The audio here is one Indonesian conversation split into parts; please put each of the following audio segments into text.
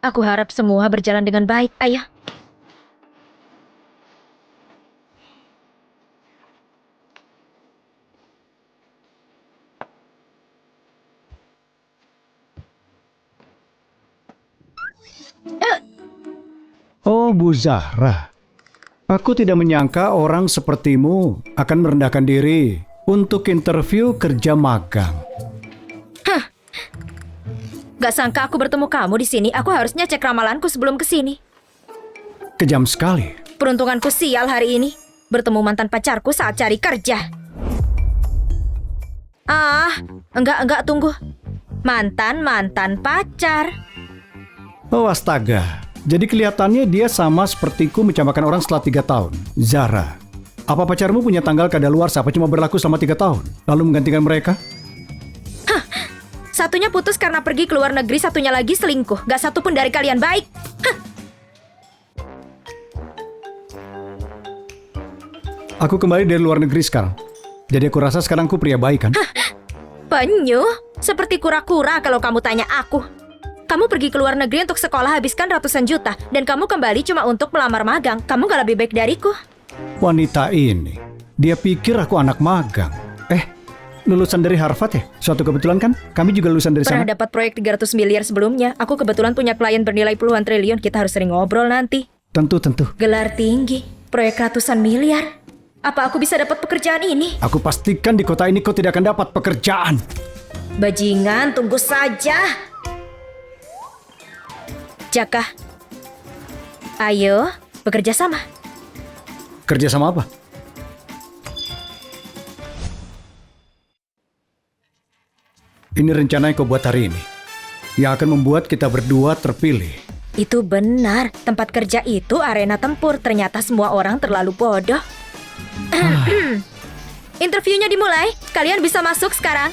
Aku harap semua berjalan dengan baik, Ayah. Oh, Bu Zahra. Aku tidak menyangka orang sepertimu akan merendahkan diri untuk interview kerja magang. Gak sangka aku bertemu kamu di sini. Aku harusnya cek ramalanku sebelum kesini. Kejam sekali. Peruntunganku sial hari ini. Bertemu mantan pacarku saat cari kerja. Enggak, tunggu. Mantan pacar. Oh, astaga. Jadi kelihatannya dia sama sepertiku mencampakan orang setelah 3 tahun. Zahra, apa pacarmu punya tanggal kadaluarsa apa cuma berlaku selama 3 tahun? Lalu menggantikan mereka? Satunya putus karena pergi ke luar negeri, satunya lagi selingkuh. Gak satu pun dari kalian baik. Aku kembali dari luar negeri sekarang. Jadi aku rasa sekarang aku pria baik kan? Penyu, seperti kura-kura kalau kamu tanya aku. Kamu pergi ke luar negeri untuk sekolah habiskan ratusan juta, dan kamu kembali cuma untuk melamar magang. Kamu gak lebih baik dariku. Wanita ini, dia pikir aku anak magang. Lulusan dari Harvard ya? Suatu kebetulan kan? Kami juga lulusan dari sana. Pernah dapat proyek 300 miliar sebelumnya. Aku kebetulan punya klien bernilai puluhan triliun. Kita harus sering ngobrol nanti. Tentu. Gelar tinggi, proyek ratusan miliar. Apa aku bisa dapat pekerjaan ini? Aku pastikan di kota ini kau tidak akan dapat pekerjaan. Bajingan, tunggu saja. Jaka, ayo bekerja sama. Kerja sama apa? Ini rencana yang kau buat hari ini, yang akan membuat kita berdua terpilih. Itu benar, tempat kerja itu arena tempur. Ternyata semua orang terlalu bodoh. Interviewnya dimulai, kalian bisa masuk sekarang.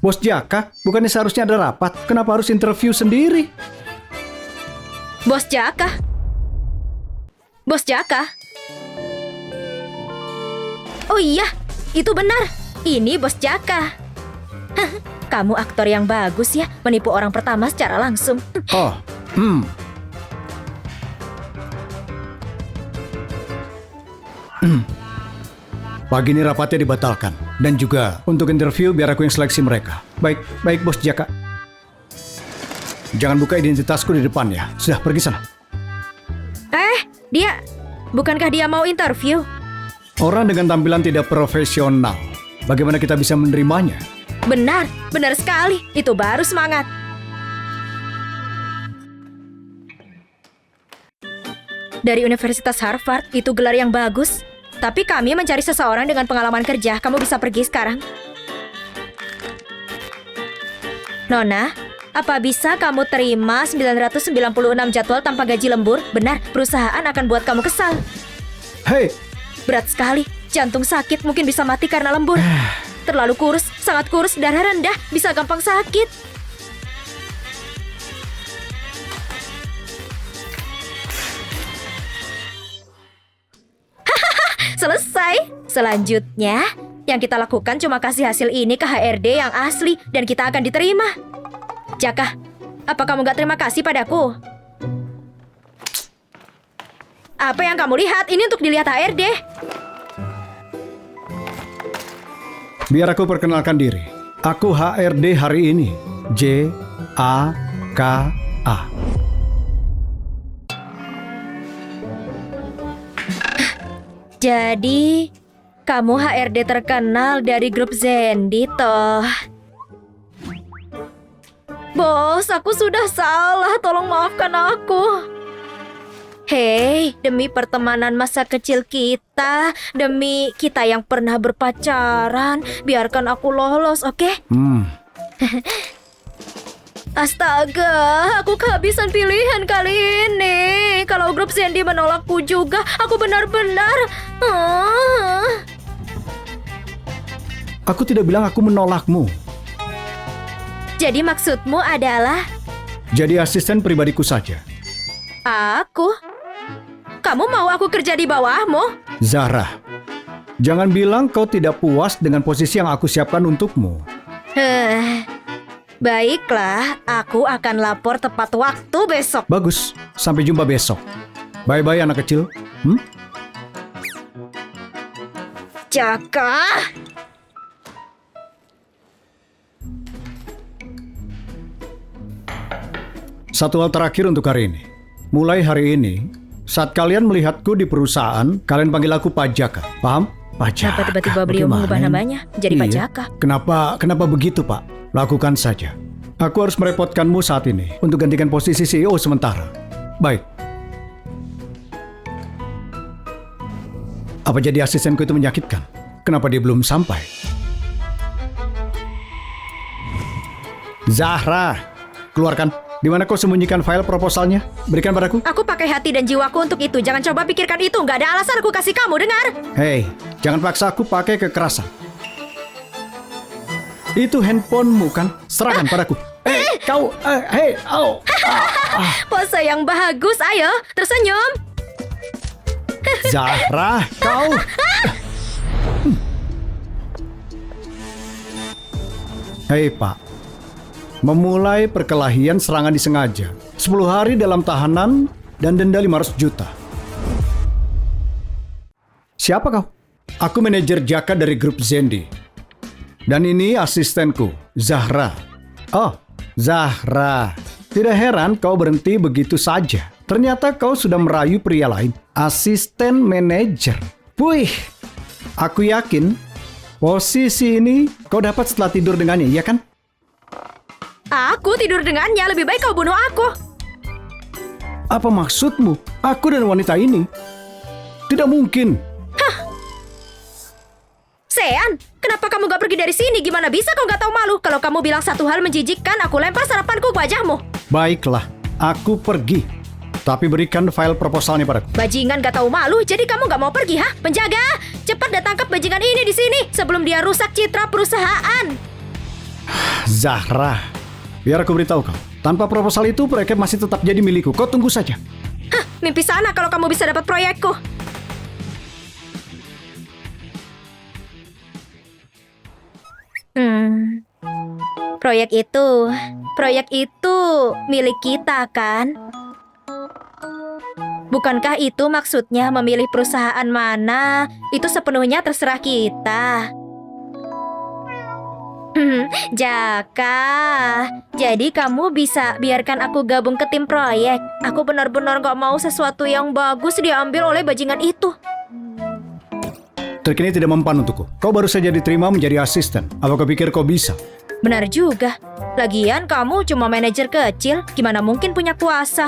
Bos Jaka, bukannya seharusnya ada rapat? Kenapa harus interview sendiri? Bos Jaka. Bos Jaka. Oh iya, itu benar. Ini Bos Jaka. Kamu aktor yang bagus ya, menipu orang pertama secara langsung. Pagi ini rapatnya dibatalkan. Dan juga untuk interview biar aku yang seleksi mereka. Baik Bos Jaka. Jangan buka identitasku di depan ya. Sudah, pergi sana. Bukankah dia mau interview? Orang dengan tampilan tidak profesional, bagaimana kita bisa menerimanya? Benar sekali. Itu baru semangat. Dari Universitas Harvard, itu gelar yang bagus. Tapi kami mencari seseorang dengan pengalaman kerja. Kamu bisa pergi sekarang. Nona, apa bisa kamu terima 996 jadwal tanpa gaji lembur? Benar, perusahaan akan buat kamu kesal. Hei! Berat sekali, jantung sakit, mungkin bisa mati karena lembur. Terlalu kurus, sangat kurus, darah rendah, bisa gampang sakit. Selesai. Selanjutnya, yang kita lakukan cuma kasih hasil ini ke HRD yang asli dan kita akan diterima. Jaka, apa kamu gak terima kasih padaku? Apa yang kamu lihat? Ini untuk dilihat HRD. Biar aku perkenalkan diri. Aku HRD hari ini. J-A-K-A. Jadi, kamu HRD terkenal dari grup Zendi, toh. Bos, aku sudah salah. Tolong maafkan aku. Hei, demi pertemanan masa kecil kita, demi kita yang pernah berpacaran, biarkan aku lolos, oke? Astaga, aku kehabisan pilihan kali ini. Kalau grup Zendi menolakku juga, aku benar-benar... Aku tidak bilang aku menolakmu. Jadi maksudmu adalah... Jadi asisten pribadiku saja. Aku? Kamu mau aku kerja di bawahmu? Zahra, jangan bilang kau tidak puas dengan posisi yang aku siapkan untukmu. Baiklah, aku akan lapor tepat waktu besok. Bagus, sampai jumpa besok. Bye-bye anak kecil. Jaka. Satu hal terakhir untuk hari ini. Mulai hari ini, saat kalian melihatku di perusahaan, kalian panggil aku Pak Jaka. Paham? Pak Jaka. Kenapa tiba-tiba beliau Bagaimana mengubah ini? namanya jadi Pak Iya. Jaka? Kenapa begitu, Pak? Lakukan saja. Aku harus merepotkanmu saat ini untuk gantikan posisi CEO sementara. Baik. Apa jadi asistenku itu menyakitkan? Kenapa dia belum sampai? Zahra, keluarkan. Di mana kau sembunyikan file proposalnya? Berikan padaku. Aku pakai hati dan jiwaku untuk itu. Jangan coba pikirkan itu. Nggak ada alasan aku kasih kamu, dengar? Hei, jangan paksa aku pakai kekerasan. Itu handphonemu kan? Serahkan padaku. Kau, Pose yang bagus, ayo, tersenyum. Zahra, kau. Hei Pak, memulai perkelahian serangan disengaja. 10 hari dalam tahanan dan denda 500 juta. Siapa kau? Aku manajer Jaka dari grup Zendi. Dan ini asistenku, Zahra. Oh, Zahra. Tidak heran kau berhenti begitu saja. Ternyata kau sudah merayu pria lain. Asisten manajer. Wih, aku yakin posisi ini kau dapat setelah tidur dengannya, iya kan? Aku tidur dengannya, lebih baik kau bunuh aku. Apa maksudmu? Aku dan wanita ini? Tidak mungkin. Sean, kenapa kamu gak pergi dari sini? Gimana bisa kau gak tahu malu? Kalau kamu bilang satu hal menjijikkan, aku lempar sarapanku ke wajahmu. Baiklah, aku pergi. Tapi berikan file proposalnya padaku. Bajingan gak tahu malu, jadi kamu gak mau pergi, ha? Penjaga, cepat datang ke bajingan ini di sini sebelum dia rusak citra perusahaan. Zahra, biar aku beritahu kau. Tanpa proposal itu, proyek masih tetap jadi milikku. Kau tunggu saja. Hah, mimpi sana kalau kamu bisa dapat proyekku. Proyek itu milik kita kan? Bukankah itu maksudnya memilih perusahaan mana? Itu sepenuhnya terserah kita. Jaka, jadi kamu bisa biarkan aku gabung ke tim proyek. Aku benar-benar gak mau sesuatu yang bagus diambil oleh bajingan itu. Trik ini tidak mempan untukku. Kau baru saja diterima menjadi asisten. Apa kau pikir kau bisa? Benar juga. Lagian kamu cuma manajer kecil, gimana mungkin punya kuasa?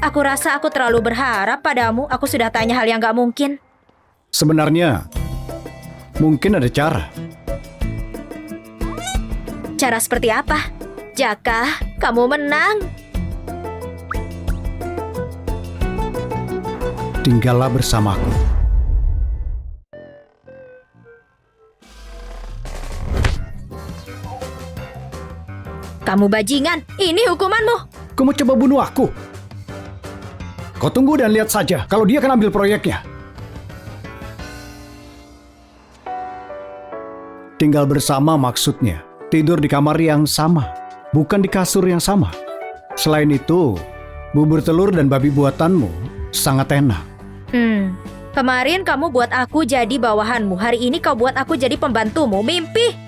Aku rasa aku terlalu berharap padamu. Aku sudah tanya hal yang gak mungkin. Sebenarnya, mungkin ada cara. Cara seperti apa? Jaka, kamu menang. Tinggallah bersamaku. Kamu bajingan, ini hukumanmu. Kau mau coba bunuh aku? Kau tunggu dan lihat saja kalau dia akan ambil proyeknya. Tinggal bersama maksudnya tidur di kamar yang sama, bukan di kasur yang sama. Selain itu, bubur telur dan babi buatanmu sangat enak. Kemarin kamu buat aku jadi bawahanmu. Hari ini kau buat aku jadi pembantumu. Mimpi.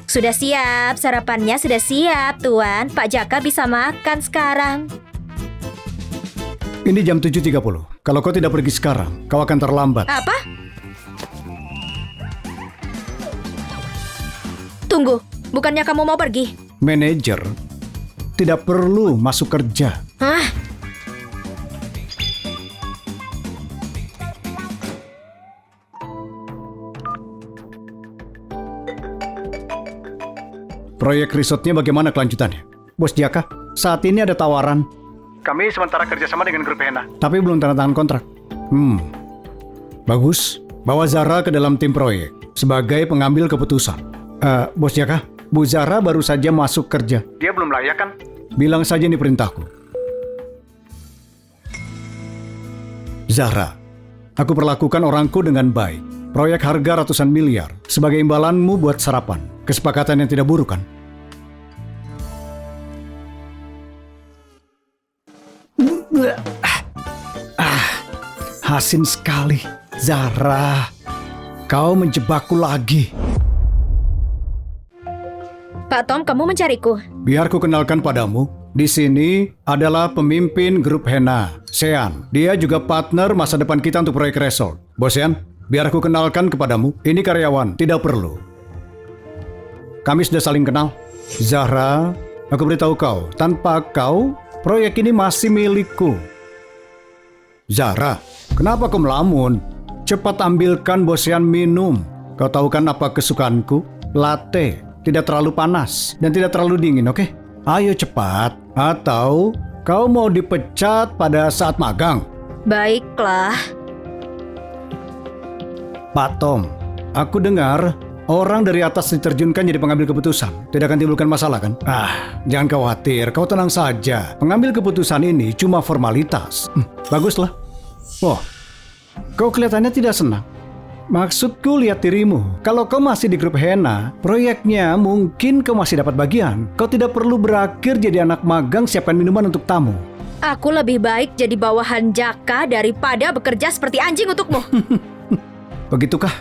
Sudah siap, sarapannya sudah siap, Tuan. Pak Jaka bisa makan sekarang. Ini jam 7.30. Kalau kau tidak pergi sekarang, kau akan terlambat. Apa? Tunggu, bukannya kamu mau pergi? Manajer tidak perlu masuk kerja. Hah? Proyek resortnya bagaimana kelanjutannya? Bos Jaka, saat ini ada tawaran. Kami sementara kerjasama dengan grup Hena, tapi belum tanda tangan kontrak. Bagus. Bawa Zara ke dalam tim proyek sebagai pengambil keputusan. Bos Jaka, Bu Zara baru saja masuk kerja. Dia belum layak kan? Bilang saja ini perintahku. Zahra, aku perlakukan orangku dengan baik. Proyek harga ratusan miliar sebagai imbalanmu buat sarapan. Kesepakatan yang tidak buruk kan? Hasin sekali. Zahra, kau menjebakku lagi. Pak Tom, kamu mencariku? Biar ku kenalkan padamu. Di sini adalah pemimpin grup Hena, Sean. Dia juga partner masa depan kita untuk proyek resort. Bos Sean, biar aku kenalkan kepadamu. Ini karyawan, tidak perlu. Kami sudah saling kenal. Zahra, aku beritahu kau, tanpa kau, proyek ini masih milikku. Zahra, kenapa kau melamun? Cepat ambilkan Bos Sean minum. Kau tahu kan apa kesukaanku? Latte, tidak terlalu panas dan tidak terlalu dingin, oke? Ayo cepat, atau kau mau dipecat pada saat magang. Baiklah. Pak Tom, aku dengar orang dari atas diterjunkan jadi pengambil keputusan. Tidak akan timbulkan masalah kan? Jangan khawatir, kau tenang saja. Pengambil keputusan ini cuma formalitas. Baguslah. Oh, kau kelihatannya tidak senang. Maksudku lihat dirimu. Kalau kau masih di grup Hena, proyeknya mungkin kau masih dapat bagian. Kau tidak perlu berakhir jadi anak magang siapkan minuman untuk tamu. Aku lebih baik jadi bawahan Jaka daripada bekerja seperti anjing untukmu. Begitukah?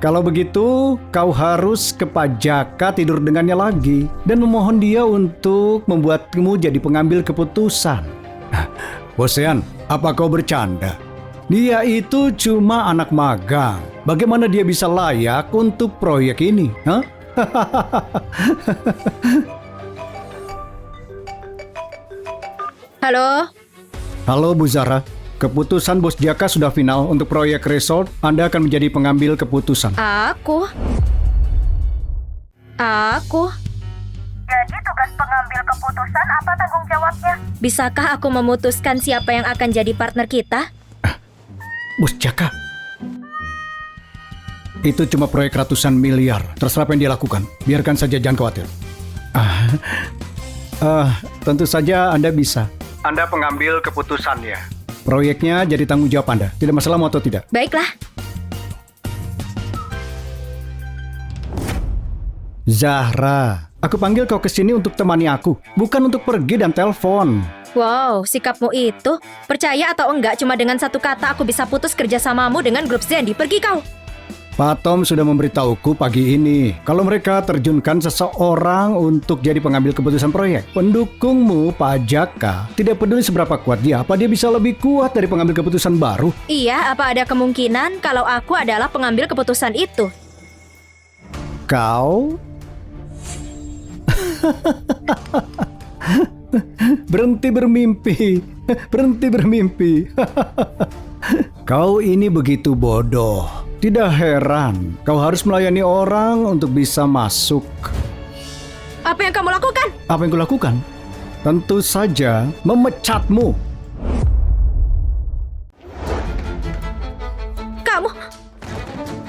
Kalau begitu, kau harus ke Pak Jaka tidur dengannya lagi dan memohon dia untuk membuatmu jadi pengambil keputusan. Bos Sean, apa kau bercanda? Dia itu cuma anak magang. Bagaimana dia bisa layak untuk proyek ini? Hah? Halo? Halo Bu Zahra. Keputusan Bos Jaka sudah final untuk proyek resort. Anda akan menjadi pengambil keputusan. Aku? Jadi tugas pengambil keputusan apa tanggung jawabnya? Bisakah aku memutuskan siapa yang akan jadi partner kita? Bos Jaka, itu cuma proyek ratusan miliar. Terserah apa yang dia lakukan. Biarkan saja, jangan khawatir. Tentu saja Anda bisa. Anda pengambil keputusannya. Proyeknya jadi tanggung jawab Anda. Tidak masalah mau atau tidak. Baiklah. Zahra, aku panggil kau ke sini untuk temani aku, bukan untuk pergi dan telepon. Wow, sikapmu itu. Percaya atau enggak, cuma dengan satu kata aku bisa putus kerjasamamu dengan grup Zendi. Pergi kau. Pak Tom sudah memberitahuku pagi ini kalau mereka terjunkan seseorang untuk jadi pengambil keputusan proyek. Pendukungmu, Pak Jaka, tidak peduli seberapa kuat dia, apa dia bisa lebih kuat dari pengambil keputusan baru? Iya, apa ada kemungkinan kalau aku adalah pengambil keputusan itu? Kau? Berhenti bermimpi. Berhenti bermimpi. Kau ini begitu bodoh. Tidak heran kau harus melayani orang untuk bisa masuk. Apa yang kamu lakukan? Apa yang kulakukan? Tentu saja memecatmu. Kamu?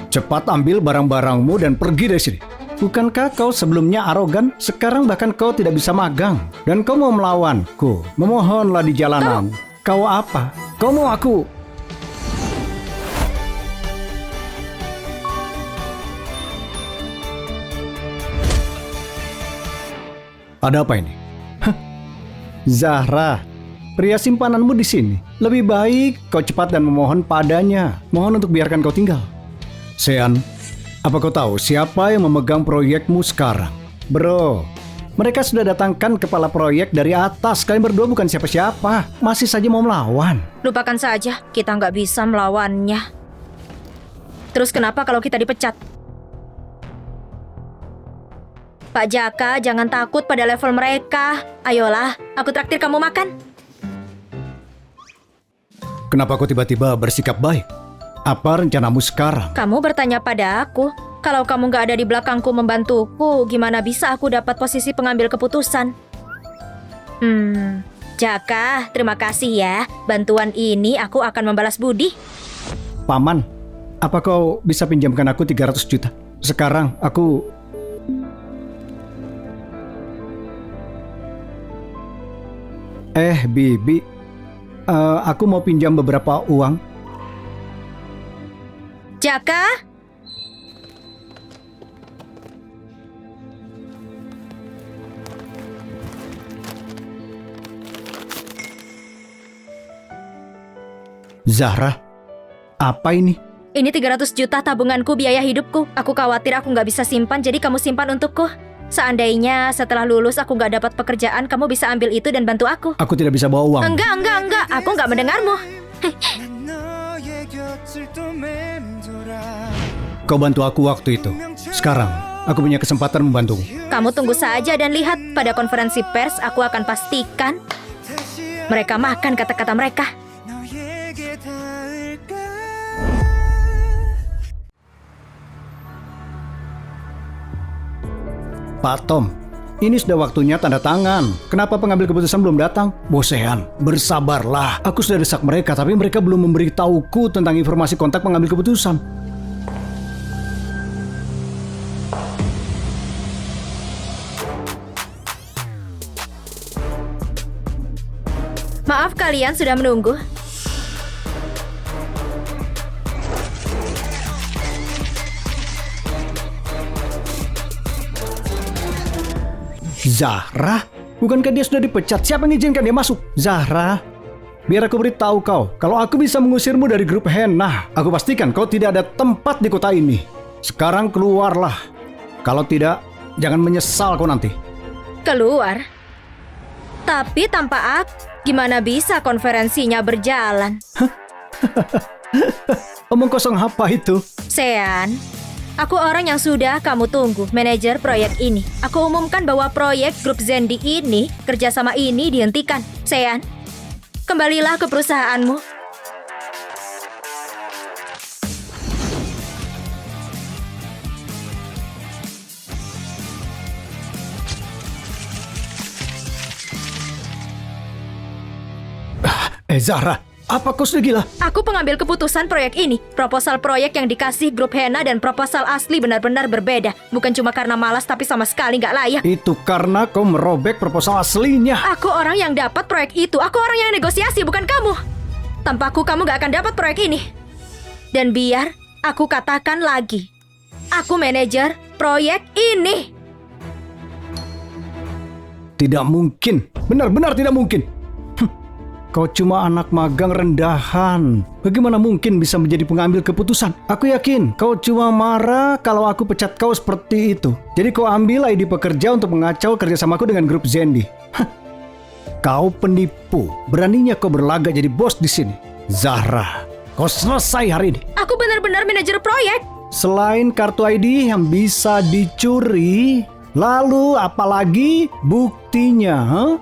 Cepat ambil barang-barangmu dan pergi dari sini. Bukankah kau sebelumnya arogan? Sekarang bahkan kau tidak bisa magang. Dan kau mau melawanku. Memohonlah di jalanan. Kau apa? Kau mau aku? Ada apa ini? Hah? Zahra, pria simpananmu di sini. Lebih baik kau cepat dan memohon padanya. Mohon untuk biarkan kau tinggal. Sean, apa kau tahu siapa yang memegang proyekmu sekarang? Bro, mereka sudah datangkan kepala proyek dari atas. Kalian berdua bukan siapa-siapa. Masih saja mau melawan. Lupakan saja, kita nggak bisa melawannya. Terus kenapa kalau kita dipecat? Pak Jaka, jangan takut pada level mereka. Ayolah, aku traktir kamu makan. Kenapa kau tiba-tiba bersikap baik? Apa rencanamu sekarang? Kamu bertanya pada aku. Kalau kamu nggak ada di belakangku membantuku, gimana bisa aku dapat posisi pengambil keputusan? Jaka, terima kasih ya. Bantuan ini aku akan membalas budi. Paman, apa kau bisa pinjamkan aku 300 juta? Sekarang aku... Bibi, aku mau pinjam beberapa uang. Jaka? Zahra, apa ini? Ini 300 juta tabunganku biaya hidupku. Aku khawatir aku nggak bisa simpan, jadi kamu simpan untukku. Seandainya setelah lulus aku nggak dapat pekerjaan, kamu bisa ambil itu dan bantu aku. Aku tidak bisa bawa uang. Enggak. Aku nggak mendengarmu. Kau bantu aku waktu itu. Sekarang, aku punya kesempatan membantumu. Kamu tunggu saja dan lihat. Pada konferensi pers, aku akan pastikan mereka makan kata-kata mereka. Pak Tom, ini sudah waktunya tanda tangan. Kenapa pengambil keputusan belum datang? Bosehan, bersabarlah. Aku sudah desak mereka, tapi mereka belum memberitahuku tentang informasi kontak pengambil keputusan. Maaf kalian sudah menunggu. Zahra? Bukankah dia sudah dipecat? Siapa yang izinkan dia masuk? Zahra, biar aku beritahu kau. Kalau aku bisa mengusirmu dari grup Henna, aku pastikan kau tidak ada tempat di kota ini. Sekarang keluarlah. Kalau tidak, jangan menyesal kau nanti. Keluar? Tapi tanpa aku, gimana bisa konferensinya berjalan? Omong kosong apa itu? Sean, aku orang yang sudah kamu tunggu, manajer proyek ini. Aku umumkan bahwa proyek grup Zendi ini, kerjasama ini dihentikan. Sean, kembalilah ke perusahaanmu. Zahra, apa kau sudah gila? Aku pengambil keputusan proyek ini. Proposal proyek yang dikasih grup Henna dan proposal asli benar-benar berbeda. Bukan cuma karena malas, tapi sama sekali nggak layak. Itu karena kau merobek proposal aslinya. Aku orang yang dapat proyek itu. Aku orang yang negosiasi, bukan kamu. Tanpa aku, kamu nggak akan dapat proyek ini. Dan biar aku katakan lagi, aku manajer proyek ini. Tidak mungkin. Benar-benar tidak mungkin. Kau cuma anak magang rendahan. Bagaimana mungkin bisa menjadi pengambil keputusan? Aku yakin kau cuma marah kalau aku pecat kau seperti itu. Jadi kau ambil ID pekerja untuk mengacau kerjasamaku dengan grup Zendi. Kau penipu. Beraninya kau berlagak jadi bos di sini. Zahra, kau selesai hari ini. Aku benar-benar manajer proyek. Selain kartu ID yang bisa dicuri, lalu apalagi buktinya?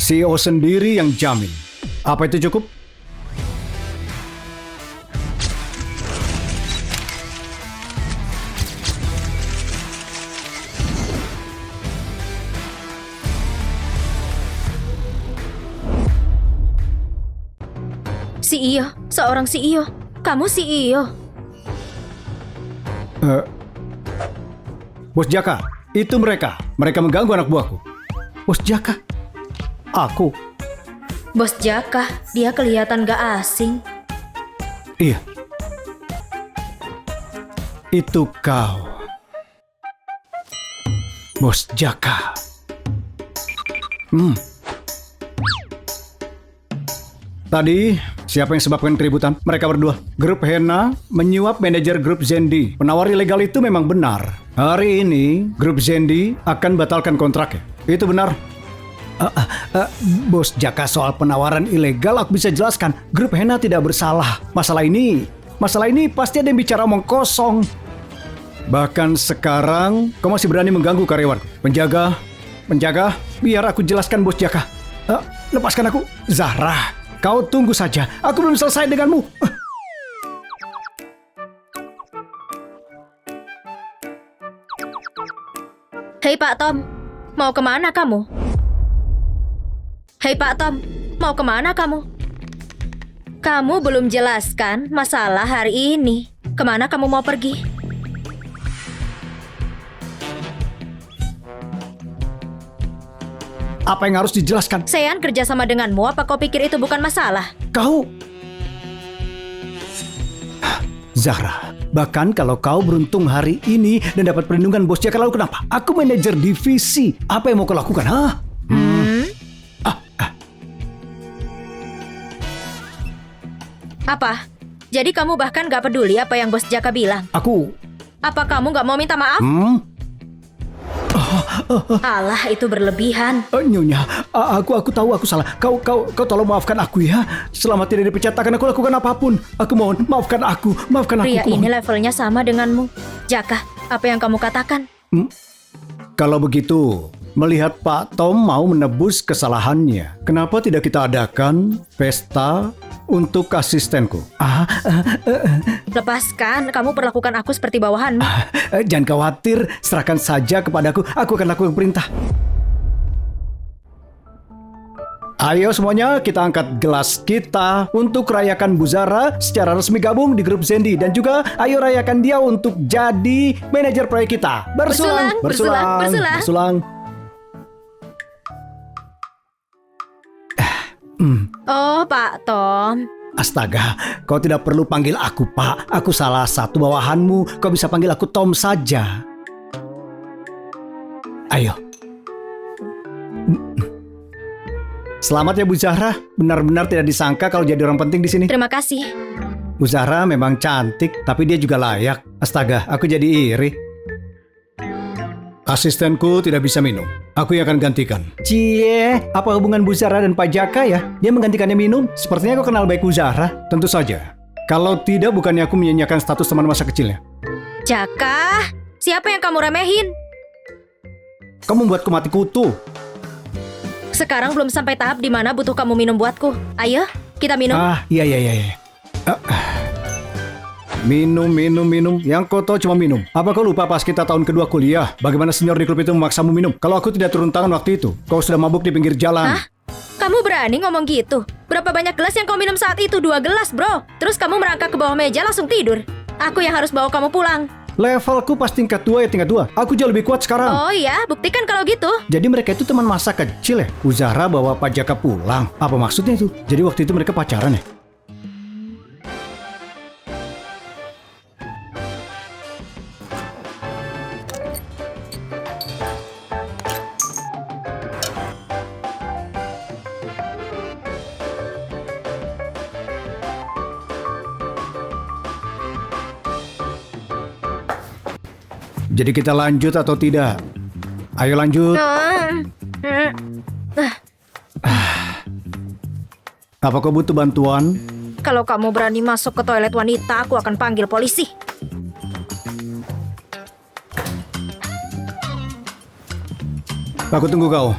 CEO sendiri yang jamin. Apa itu cukup? CEO, seorang CEO. Kamu CEO. Bos Jaka, itu mereka. Mereka mengganggu anak buahku. Bos Jaka? Aku? Bos Jaka, dia kelihatan gak asing. Iya. Itu kau. Bos Jaka. Tadi, siapa yang sebabkan keributan? Mereka berdua. Grup Henna menyuap manajer grup Zendi. Penawar ilegal itu memang benar. Hari ini, grup Zendi akan batalkan kontraknya. Itu benar. Bos Jaka, soal penawaran ilegal aku bisa jelaskan. Grup Henna tidak bersalah. Masalah ini pasti ada yang bicara omong kosong. Bahkan sekarang kau masih berani mengganggu karyawan. Penjaga, biar aku jelaskan Bos Jaka. Lepaskan aku. Zahra, kau tunggu saja. Aku belum selesai denganmu. Hei Pak Tom, mau kemana kamu? Hei Pak Tom, mau kemana kamu? Kamu belum jelaskan masalah hari ini. Kemana kamu mau pergi? Apa yang harus dijelaskan? Sean kerja sama denganmu, apa kau pikir itu bukan masalah? Kau... Zahra, bahkan kalau kau beruntung hari ini dan dapat perlindungan bos Jaka, lalu kenapa? Aku manajer divisi. Apa yang mau kau lakukan? Hah? Apa? Jadi kamu bahkan gak peduli apa yang bos Jaka bilang? Aku... Apa kamu gak mau minta maaf? Alah, itu berlebihan. Nyonya, aku tahu aku salah. Kau tolong maafkan aku ya. Selama tidak dipecat akan aku lakukan apapun. Aku mohon, maafkan aku. Pria aku ini mohon. levelnya sama denganmu. Jaka, apa yang kamu katakan? Kalau begitu, melihat Pak Tom mau menebus kesalahannya, kenapa tidak kita adakan pesta untuk asistenku? Lepaskan, kamu perlakukan aku seperti bawahanmu. Jangan khawatir, serahkan saja kepadaku. Aku akan lakukan perintah. Ayo semuanya, kita angkat gelas kita untuk rayakan Bu Zahra secara resmi gabung di grup Zendi. Dan juga ayo rayakan dia untuk jadi manajer proyek kita. Bersulang. Bersulang. Oh, Pak Tom. Astaga, kau tidak perlu panggil aku Pak. Aku salah satu bawahanmu. Kau bisa panggil aku Tom saja. Ayo. Selamat ya Bu Zahra. Benar-benar tidak disangka kalau jadi orang penting di sini. Terima kasih. Bu Zahra memang cantik, tapi dia juga layak. Astaga, aku jadi iri. Asistenku tidak bisa minum. Aku yang akan gantikan. Cie, apa hubungan Bu Zahra dan Pak Jaka ya? Dia menggantikannya minum? Sepertinya kau kenal baik Bu Zahra. Tentu saja. Kalau tidak, bukannya aku menyanyiakan status teman masa kecilnya. Jaka, siapa yang kamu remehin? Kamu membuatku mati kutu. Sekarang belum sampai tahap di mana butuh kamu minum buatku. Ayo, kita minum. Iya. Minum. Yang kau tahu cuma minum. Apa kau lupa pas kita tahun kedua kuliah? Bagaimana senior di klub itu memaksamu minum? Kalau aku tidak turun tangan waktu itu, kau sudah mabuk di pinggir jalan. Hah? Kamu berani ngomong gitu? Berapa banyak gelas yang kau minum saat itu? 2 gelas, bro. Terus kamu merangkak ke bawah meja langsung tidur. Aku yang harus bawa kamu pulang. Levelku pas tingkat 2 ya tingkat 2. Aku jauh lebih kuat sekarang. Oh iya, buktikan kalau gitu. Jadi mereka itu teman masa kecil ya? Bu Zahra bawa Pak Jaka pulang. Apa maksudnya itu? Jadi waktu itu mereka pacaran ya? Jadi kita lanjut atau tidak? Ayo lanjut. Apa kau butuh bantuan? Kalau kamu berani masuk ke toilet wanita, aku akan panggil polisi. Aku tunggu kau.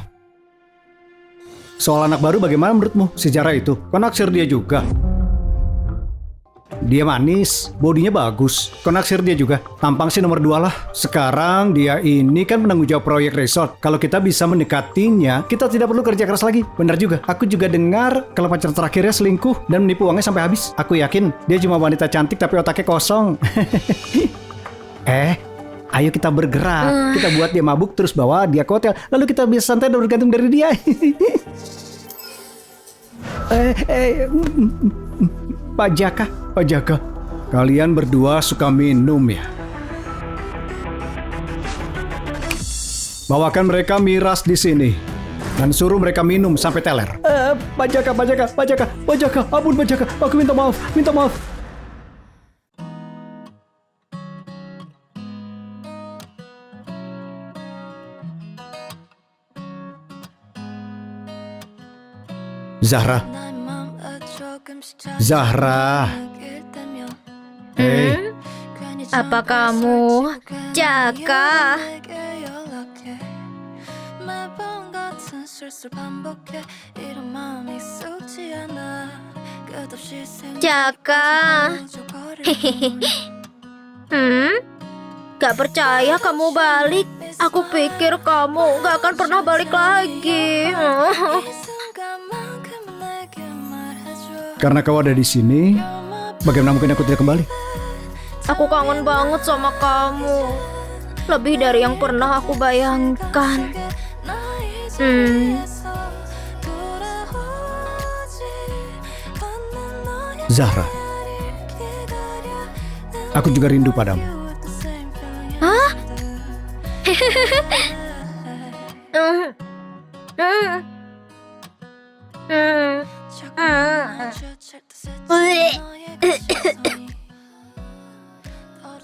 Soal anak baru bagaimana menurutmu? Sejarah itu, kau naksir dia juga. Dia manis, bodinya bagus. Kau naksir dia juga. Tampang sih nomor 2 lah. Sekarang dia ini kan penanggung jawab proyek resort. Kalau kita bisa mendekatinya, kita tidak perlu kerja keras lagi. Benar juga. Aku juga dengar kalau pacar terakhirnya selingkuh dan menipu uangnya sampai habis. Aku yakin dia cuma wanita cantik tapi otaknya kosong. Ayo kita bergerak. Kita buat dia mabuk terus bawa dia ke hotel. Lalu kita bisa santai dan bergantung dari dia. Pak Jaka, kalian berdua suka minum ya? Bawakan mereka miras di sini dan suruh mereka minum sampai teler. Pak Jaka, ampun Pak Jaka, aku minta maaf. Zahra. Apa kamu? Jaka. Jaka. Gak percaya kamu balik. Aku pikir kamu gak akan pernah balik lagi. Karena kau ada di sini, bagaimana mungkin aku tidak kembali? Aku kangen banget sama kamu. Lebih dari yang pernah aku bayangkan. Zahra, aku juga rindu padamu. Hah? Hmm. Hmm. Hmm. Wih.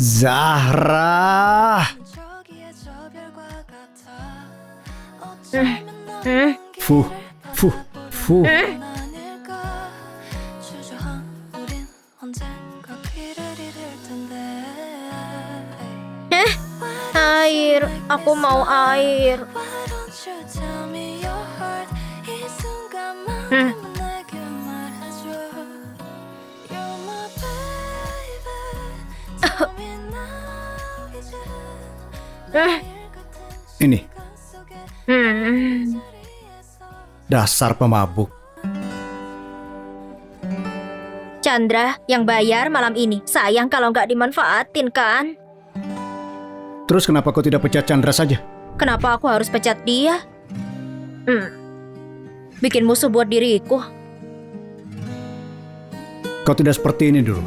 Zahra. Fuh, fuh, fuh. Air, aku mau air. Ini, Hmm. dasar pemabuk. Chandra yang bayar malam ini. Sayang kalau nggak dimanfaatin kan? Terus kenapa kau tidak pecat Chandra saja? Kenapa aku harus pecat dia? Bikin musuh buat diriku. Kau tidak seperti ini dulu.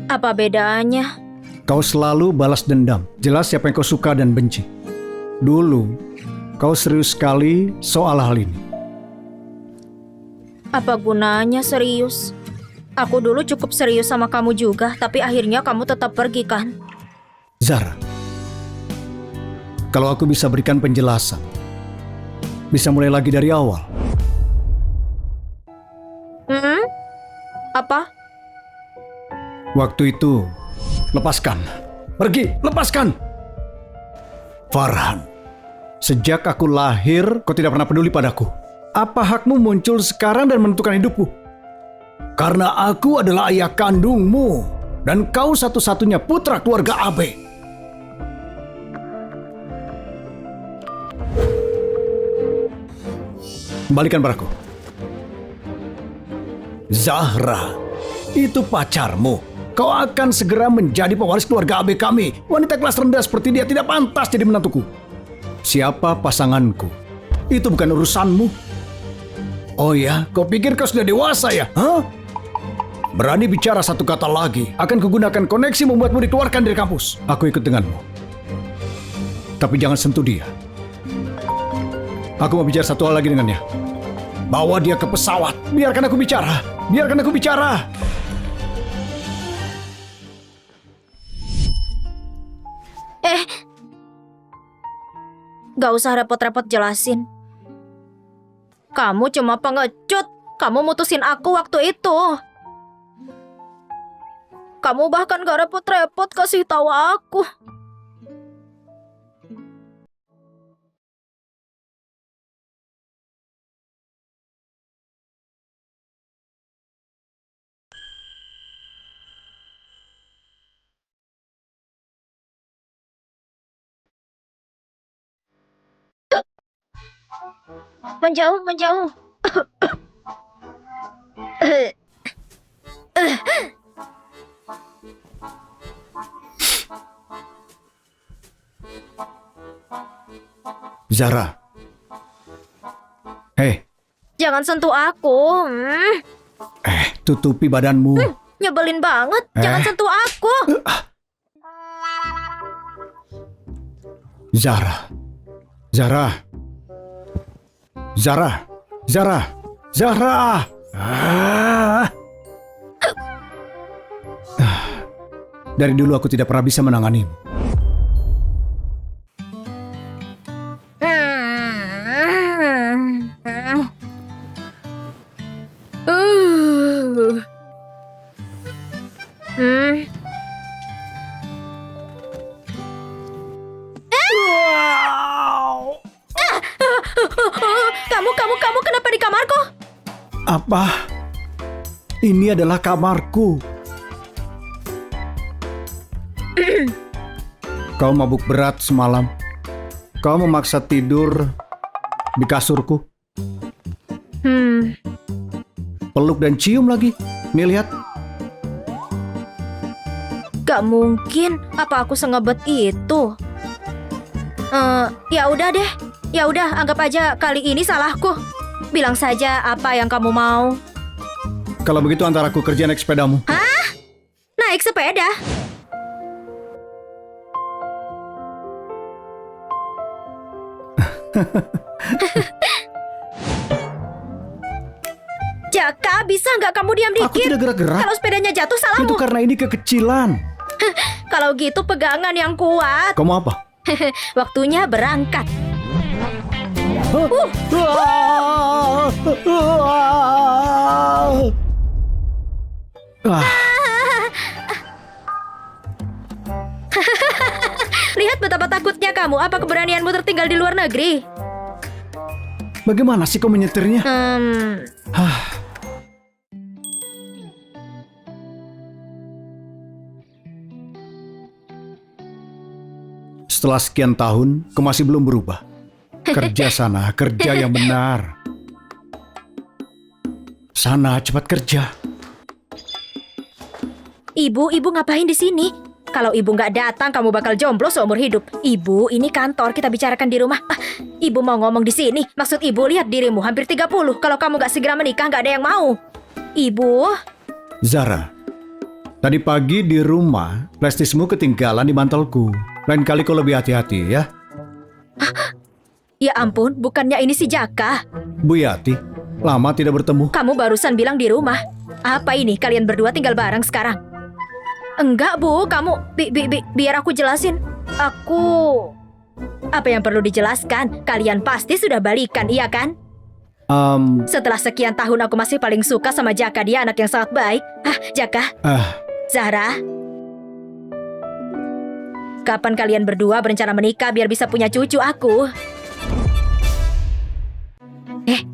Apa bedanya? Kau selalu balas dendam. Jelas siapa yang kau suka dan benci. Dulu, kau serius sekali soal hal ini. Apa gunanya serius? Aku dulu cukup serius sama kamu juga, tapi akhirnya kamu tetap pergi kan? Zahra, kalau aku bisa berikan penjelasan, bisa mulai lagi dari awal. Apa? Waktu itu, lepaskan. Pergi, lepaskan. Farhan, sejak aku lahir, kau tidak pernah peduli padaku. Apa hakmu muncul sekarang dan menentukan hidupku? Karena aku adalah ayah kandungmu, dan kau satu-satunya putra keluarga Abe. Kembalikan padaku. Zahra, itu pacarmu. Kau akan segera menjadi pewaris keluarga Abe kami. Wanita kelas rendah seperti dia tidak pantas jadi menantuku. Siapa pasanganku? Itu bukan urusanmu. Oh ya, kau pikir kau sudah dewasa ya? Hah? Berani bicara satu kata lagi, akan kugunakan koneksi membuatmu dikeluarkan dari kampus. Aku ikut denganmu. Tapi jangan sentuh dia. Aku mau bicara satu hal lagi dengannya. Bawa dia ke pesawat. Biarkan aku bicara. Biarkan aku bicara. Gak usah repot-repot jelasin. Kamu cuma pengecut. Kamu mutusin aku waktu itu. Kamu bahkan gak repot-repot kasih tahu aku. Menjauh, menjauh. Zahra. Hei. Jangan sentuh aku. Tutupi badanmu. Nyebelin banget. Jangan sentuh aku. Zahra. Zahra. Zahra. Zahra. Zahra. Dari dulu aku tidak pernah bisa menanganimu. Kamu kenapa di kamarku? Apa? Ini adalah kamarku. Kau mabuk berat semalam. Kau memaksa tidur di kasurku. Peluk dan cium lagi. Nih lihat. Gak mungkin. Apa aku sengebet itu? Ya udah deh. Ya udah, anggap aja kali ini salahku. Bilang saja apa yang kamu mau. Kalau begitu antar aku kerja naik sepedamu. Naik sepeda? Jaka, bisa nggak kamu diam Aku dikit? tidak gerak-gerak. Kalau sepedanya jatuh salahmu. Itu karena ini kekecilan. Kalau gitu pegangan yang kuat. Kamu apa? Waktunya berangkat. Ah, Lihat betapa takutnya kamu. Apa keberanianmu tertinggal di luar negeri? bagaimana sih kau menyetirnya? Setelah sekian tahun, kau masih belum berubah. Kerja sana, kerja yang benar. Sana, cepat kerja. Ibu ngapain di sini? Kalau ibu nggak datang, kamu bakal jomblo seumur hidup. Ibu, ini kantor, kita bicarakan di rumah. Ibu mau ngomong di sini. Maksud ibu, lihat dirimu hampir 30. Kalau kamu nggak segera menikah, nggak ada yang mau. Ibu, Zara, tadi pagi di rumah, plastismu ketinggalan di mantelku. Lain kali kau lebih hati-hati ya. ya ampun, bukannya ini si Jaka. Bu Yati, lama tidak bertemu. Kamu barusan bilang di rumah. Apa ini, kalian berdua tinggal bareng sekarang? Enggak, Bu. Kamu, biar aku jelasin. Apa yang perlu dijelaskan? Kalian pasti sudah balikan, iya kan? Setelah sekian tahun aku masih paling suka sama Jaka. Dia anak yang sangat baik. Jaka. Zahra. Kapan kalian berdua berencana menikah biar bisa punya cucu aku?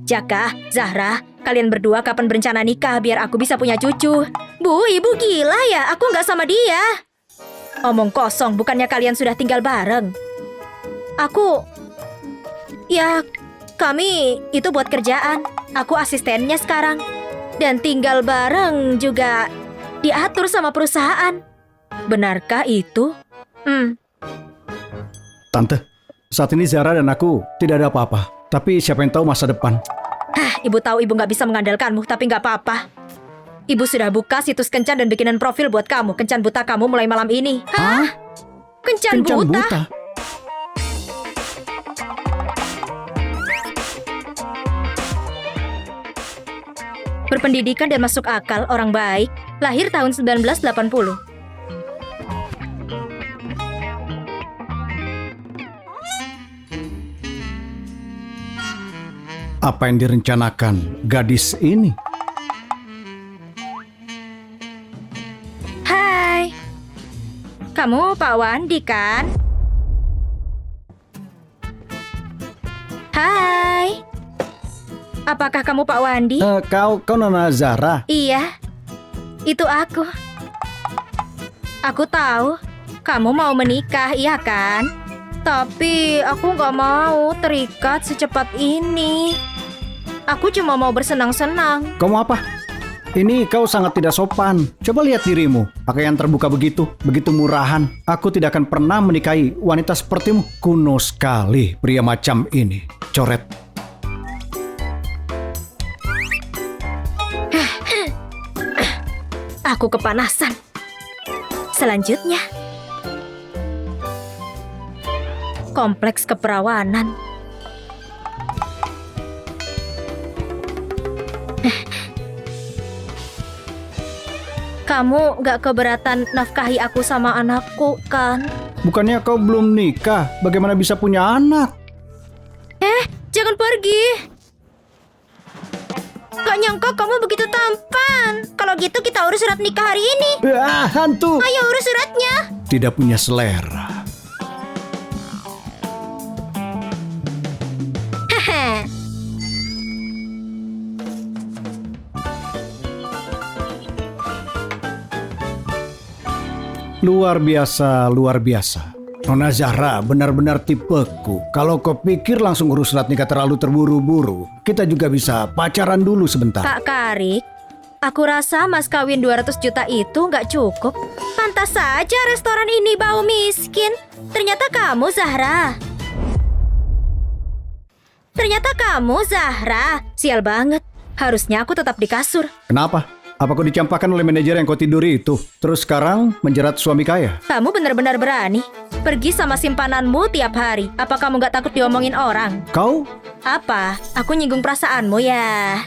Jaka, Zahra, kalian berdua kapan berencana nikah biar aku bisa punya cucu? Bu, ibu gila ya? Aku nggak sama dia. Omong kosong, bukannya kalian sudah tinggal bareng? Kami itu buat kerjaan. Aku asistennya sekarang. Dan tinggal bareng juga diatur sama perusahaan. Benarkah itu? Tante, saat ini Zara dan aku tidak ada apa-apa. Tapi siapa yang tahu masa depan? Ibu tahu ibu nggak bisa mengandalkanmu, tapi nggak apa-apa. Ibu sudah buka situs kencan dan bikinan profil buat kamu. Kencan buta kamu mulai malam ini. Kencan buta? Berpendidikan dan masuk akal, orang baik. Lahir tahun 1980. Apa yang direncanakan gadis ini? Hai. Kamu Pak Wandi kan? Hai. Apakah kamu Pak Wandi? Kau Nona Zara? Iya. Itu aku. Aku tahu kamu mau menikah, iya kan? Tapi aku nggak mau terikat secepat ini. Aku cuma mau bersenang-senang. Kamu apa? Ini kau sangat tidak sopan. Coba lihat dirimu, pakaian terbuka begitu murahan. Aku tidak akan pernah menikahi wanita sepertimu. Kuno sekali pria macam ini. Coret. Aku kepanasan. Selanjutnya, kompleks keperawanan. Kamu gak keberatan nafkahi aku sama anakku, kan? Bukannya kau belum nikah? Bagaimana bisa punya anak? Jangan pergi. Gak nyangka kamu begitu tampan. Kalau gitu kita urus surat nikah hari ini. Hantu! Ayo urus suratnya. Tidak punya selera. Luar biasa, luar biasa. Nona Zahra benar-benar tipeku. Kalau kau pikir langsung urus surat nikah terlalu terburu-buru, kita juga bisa pacaran dulu sebentar. Kak Karik, aku rasa mas kawin 200 juta itu nggak cukup. Pantas saja restoran ini bau miskin. Ternyata kamu Zahra. Sial banget. Harusnya aku tetap di kasur. Kenapa? Apa kau dicampakkan oleh manajer yang kau tiduri itu? Terus sekarang menjerat suami kaya? Kamu benar-benar berani. Pergi sama simpananmu tiap hari. Apa kamu gak takut diomongin orang? Kau? Apa? Aku nyinggung perasaanmu ya.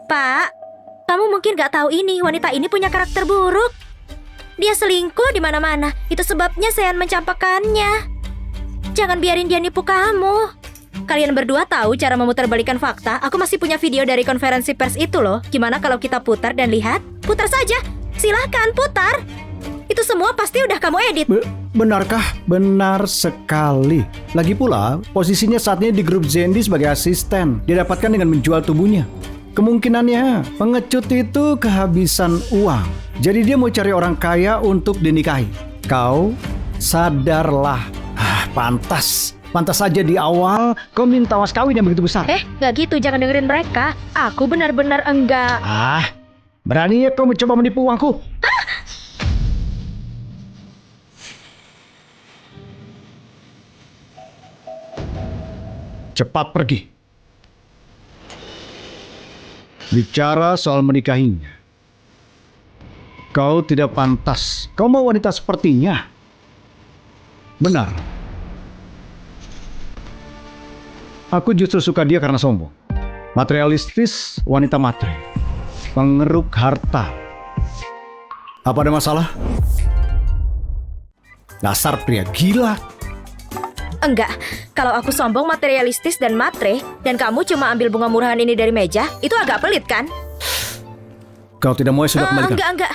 Pak, kamu mungkin gak tahu ini. Wanita ini punya karakter buruk. Dia selingkuh di mana-mana. Itu sebabnya Sean mencampakkannya. Jangan biarin dia nipu kamu. Kalian berdua tahu cara memutarbalikkan fakta? Aku masih punya video dari konferensi pers itu loh. Gimana kalau kita putar dan lihat? Putar saja. Silahkan putar. Itu semua pasti udah kamu edit. Benarkah? Benar sekali. Lagi pula, posisinya saat ini di grup Zendi sebagai asisten. Dia dapatkan dengan menjual tubuhnya. Kemungkinannya pengecut itu kehabisan uang. Jadi dia mau cari orang kaya untuk dinikahi. Kau sadarlah. Pantas saja di awal kau minta mas kawin yang begitu besar. Gak gitu, jangan dengerin mereka. Aku benar-benar enggak. Beraninya kau mencoba menipu uangku. Cepat pergi. Bicara soal menikahinya. Kau tidak pantas. Kau mau wanita sepertinya. Benar. Aku justru suka dia karena sombong. Materialistis, wanita matre. Pengeruk harta. Apa ada masalah? Dasar pria gila. Enggak, kalau aku sombong, materialistis, dan matre, dan kamu cuma ambil bunga murahan ini dari meja, itu agak pelit kan? Kau tidak mau sudah kembalikan? Enggak.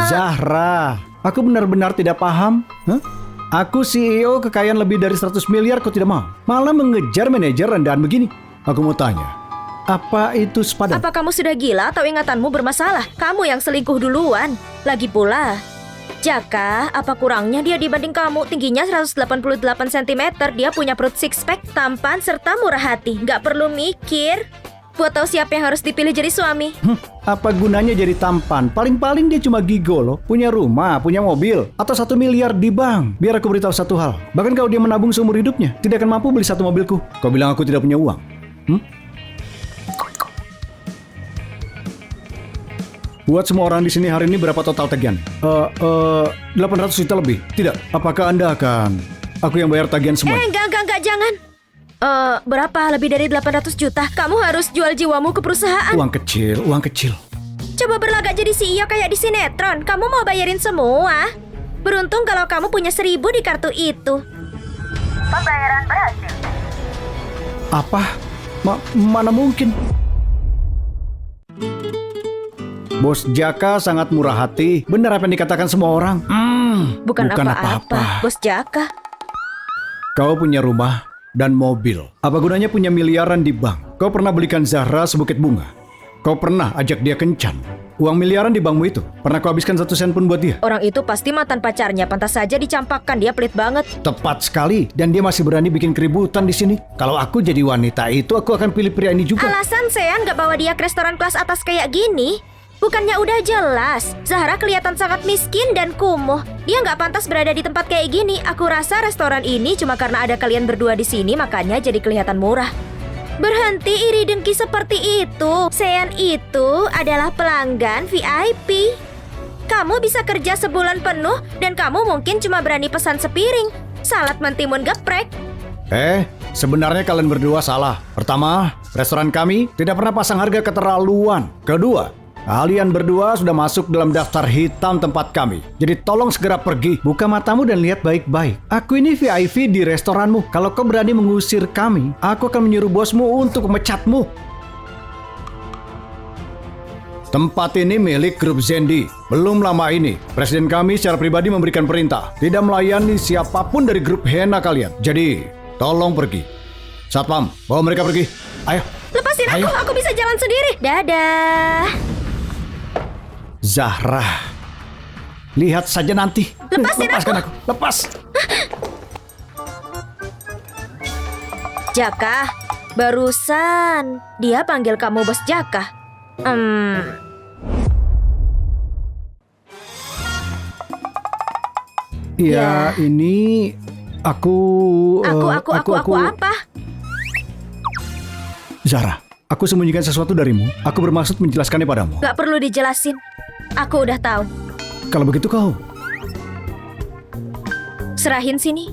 Zahra, aku benar-benar tidak paham. Aku CEO kekayaan lebih dari 100 miliar, kau tidak mau. Malah mengejar manajer rendahan begini. Aku mau tanya, apa itu sepadan? Apa kamu sudah gila atau ingatanmu bermasalah? Kamu yang selingkuh duluan. Lagi pula, Jaka, apa kurangnya dia dibanding kamu? Tingginya 188 cm, dia punya perut six pack, tampan, serta murah hati. Gak perlu mikir. Buat tahu siapa yang harus dipilih jadi suami. Apa gunanya jadi tampan? Paling-paling dia cuma gigolo, punya rumah, punya mobil, atau 1 miliar di bank. Biar aku beritahu satu hal. Bahkan kalau dia menabung seumur hidupnya, tidak akan mampu beli satu mobilku. Kau bilang aku tidak punya uang. Buat semua orang di sini hari ini berapa total tagihan? 800 juta lebih. Tidak. Apakah Anda akan aku yang bayar tagihan semua? Enggak, jangan. Berapa? Lebih dari 800 juta. Kamu harus jual jiwamu ke perusahaan. Uang kecil. Coba berlagak jadi CEO kayak di sinetron. Kamu mau bayarin semua. Beruntung kalau kamu punya 1000 di kartu itu. Pembayaran berhasil. Apa? Mana mungkin? Bos Jaka sangat murah hati. Benar apa yang dikatakan semua orang? Bukan apa-apa. Bos Jaka. Kau punya rumah dan mobil. Apa gunanya punya miliaran di bank? Kau pernah belikan Zahra sebukit bunga? Kau pernah ajak dia kencan? Uang miliaran di bankmu itu, pernah kau habiskan 1 sen pun buat dia? Orang itu pasti mantan pacarnya, pantas saja dicampakkan, dia pelit banget. Tepat sekali, dan dia masih berani bikin keributan di sini. Kalau aku jadi wanita itu, aku akan pilih pria ini juga. Alasan Sean gak bawa dia ke restoran kelas atas kayak gini? Bukannya udah jelas, Zahra kelihatan sangat miskin dan kumuh. Dia nggak pantas berada di tempat kayak gini. Aku rasa restoran ini cuma karena ada kalian berdua di sini, makanya jadi kelihatan murah. Berhenti iri dengki seperti itu. Sean itu adalah pelanggan VIP. Kamu bisa kerja sebulan penuh dan kamu mungkin cuma berani pesan sepiring salad mentimun geprek. Sebenarnya kalian berdua salah. Pertama, restoran kami tidak pernah pasang harga keterlaluan. Kedua, kalian berdua sudah masuk dalam daftar hitam tempat kami. Jadi tolong segera pergi. Buka matamu dan lihat baik-baik. Aku ini VIP di restoranmu. Kalau kau berani mengusir kami, aku akan menyuruh bosmu untuk memecatmu. Tempat ini milik grup Zendi. Belum lama ini, presiden kami secara pribadi memberikan perintah tidak melayani siapapun dari grup Hena kalian. Jadi, tolong pergi. Satpam, bawa mereka pergi. Ayo. Lepasin aku bisa jalan sendiri. Dadah. Zahra, lihat saja nanti. Lepaskan aku. Lepas. Jaka, barusan dia panggil kamu Bos Jaka. Ya, ini aku apa? Zahra, Aku sembunyikan sesuatu darimu. Aku bermaksud menjelaskannya padamu. Gak perlu dijelasin. Aku udah tahu. Kalau begitu kau Serahin sini.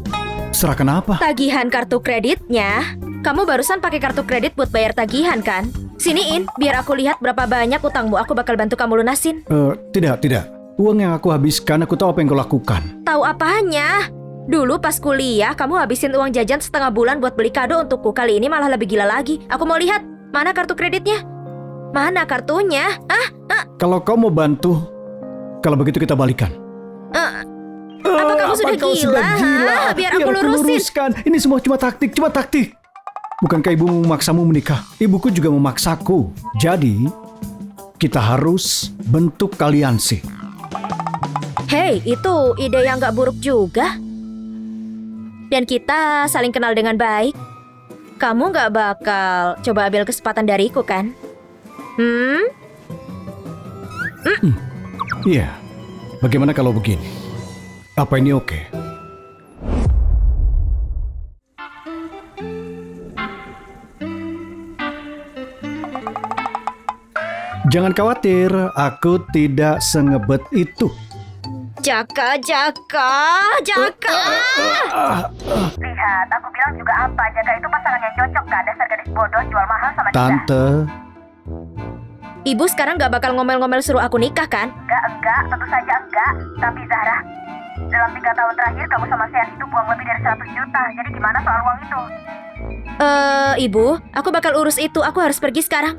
serahkan apa? Tagihan kartu kreditnya. Kamu barusan pakai kartu kredit buat bayar tagihan kan? Siniin, biar aku lihat berapa banyak utangmu. Aku bakal bantu kamu lunasin. Tidak. Uang yang aku habiskan, aku tahu apa yang kau lakukan. Tahu apanya? Dulu pas kuliah, kamu habisin uang jajan setengah bulan buat beli kado untukku. Kali ini malah lebih gila lagi. Aku mau lihat. Mana kartu kreditnya? Mana kartunya? Kalau kau mau bantu, kalau begitu kita balikan. Apa kamu sudah kau gila? sudah gila? Biar aku lurusin. luruskan. Ini semua cuma taktik. Bukankah ibu memaksamu menikah? Ibuku juga memaksaku. Jadi, kita harus bentuk aliansi. Hei, itu ide yang gak buruk juga. Dan kita saling kenal dengan baik. Kamu gak bakal coba ambil kesempatan dariku kan? Iya. Bagaimana kalau begini? Apa ini oke? Jangan khawatir, aku tidak sengebet itu. Jaka. Lihat, aku bilang juga apa, Jaka itu pasangan yang cocok kan? Dasar gadis bodoh jual mahal sama dia. Tante, Ibu sekarang gak bakal ngomel-ngomel suruh aku nikah kan? Enggak, tentu saja enggak. Tapi Zahra, dalam 3 tahun terakhir kamu sama Sean itu buang lebih dari 100 juta. Jadi gimana soal uang itu? Ibu, aku bakal urus itu. Aku harus pergi sekarang.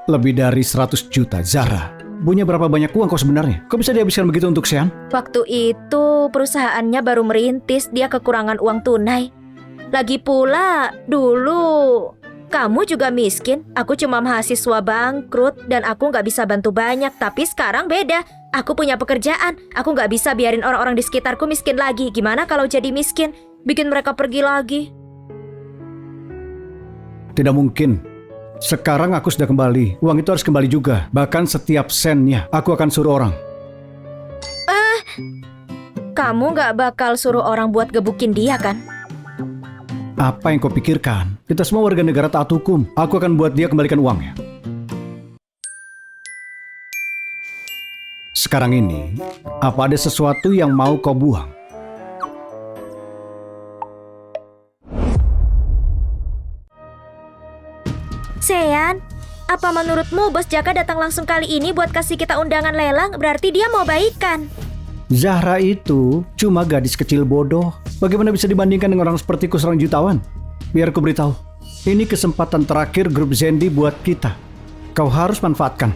lebih dari 100 juta. Zahra, punya berapa banyak uang kau sebenarnya? Kok bisa dihabiskan begitu untuk Sean? Waktu itu perusahaannya baru merintis, dia kekurangan uang tunai. Lagi pula, dulu kamu juga miskin. Aku cuma mahasiswa bangkrut dan aku nggak bisa bantu banyak. Tapi sekarang beda. Aku punya pekerjaan. Aku nggak bisa biarin orang-orang di sekitarku miskin lagi. Gimana kalau jadi miskin? Bikin mereka pergi lagi. Tidak mungkin. Sekarang aku sudah kembali. Uang itu harus kembali juga. Bahkan setiap sennya. Aku akan suruh orang. Kamu nggak bakal suruh orang buat gebukin dia kan? Apa yang kau pikirkan? Kita semua warga negara taat hukum. Aku akan buat dia kembalikan uangnya. Sekarang ini, apa ada sesuatu yang mau kau buang? Sean, apa menurutmu Bos Jaka datang langsung kali ini buat kasih kita undangan lelang? Berarti dia mau baikan. Zahra itu cuma gadis kecil bodoh. Bagaimana bisa dibandingkan dengan orang sepertiku seorang jutawan? Biar ku beritahu. Ini kesempatan terakhir grup Zendi buat kita. Kau harus manfaatkan.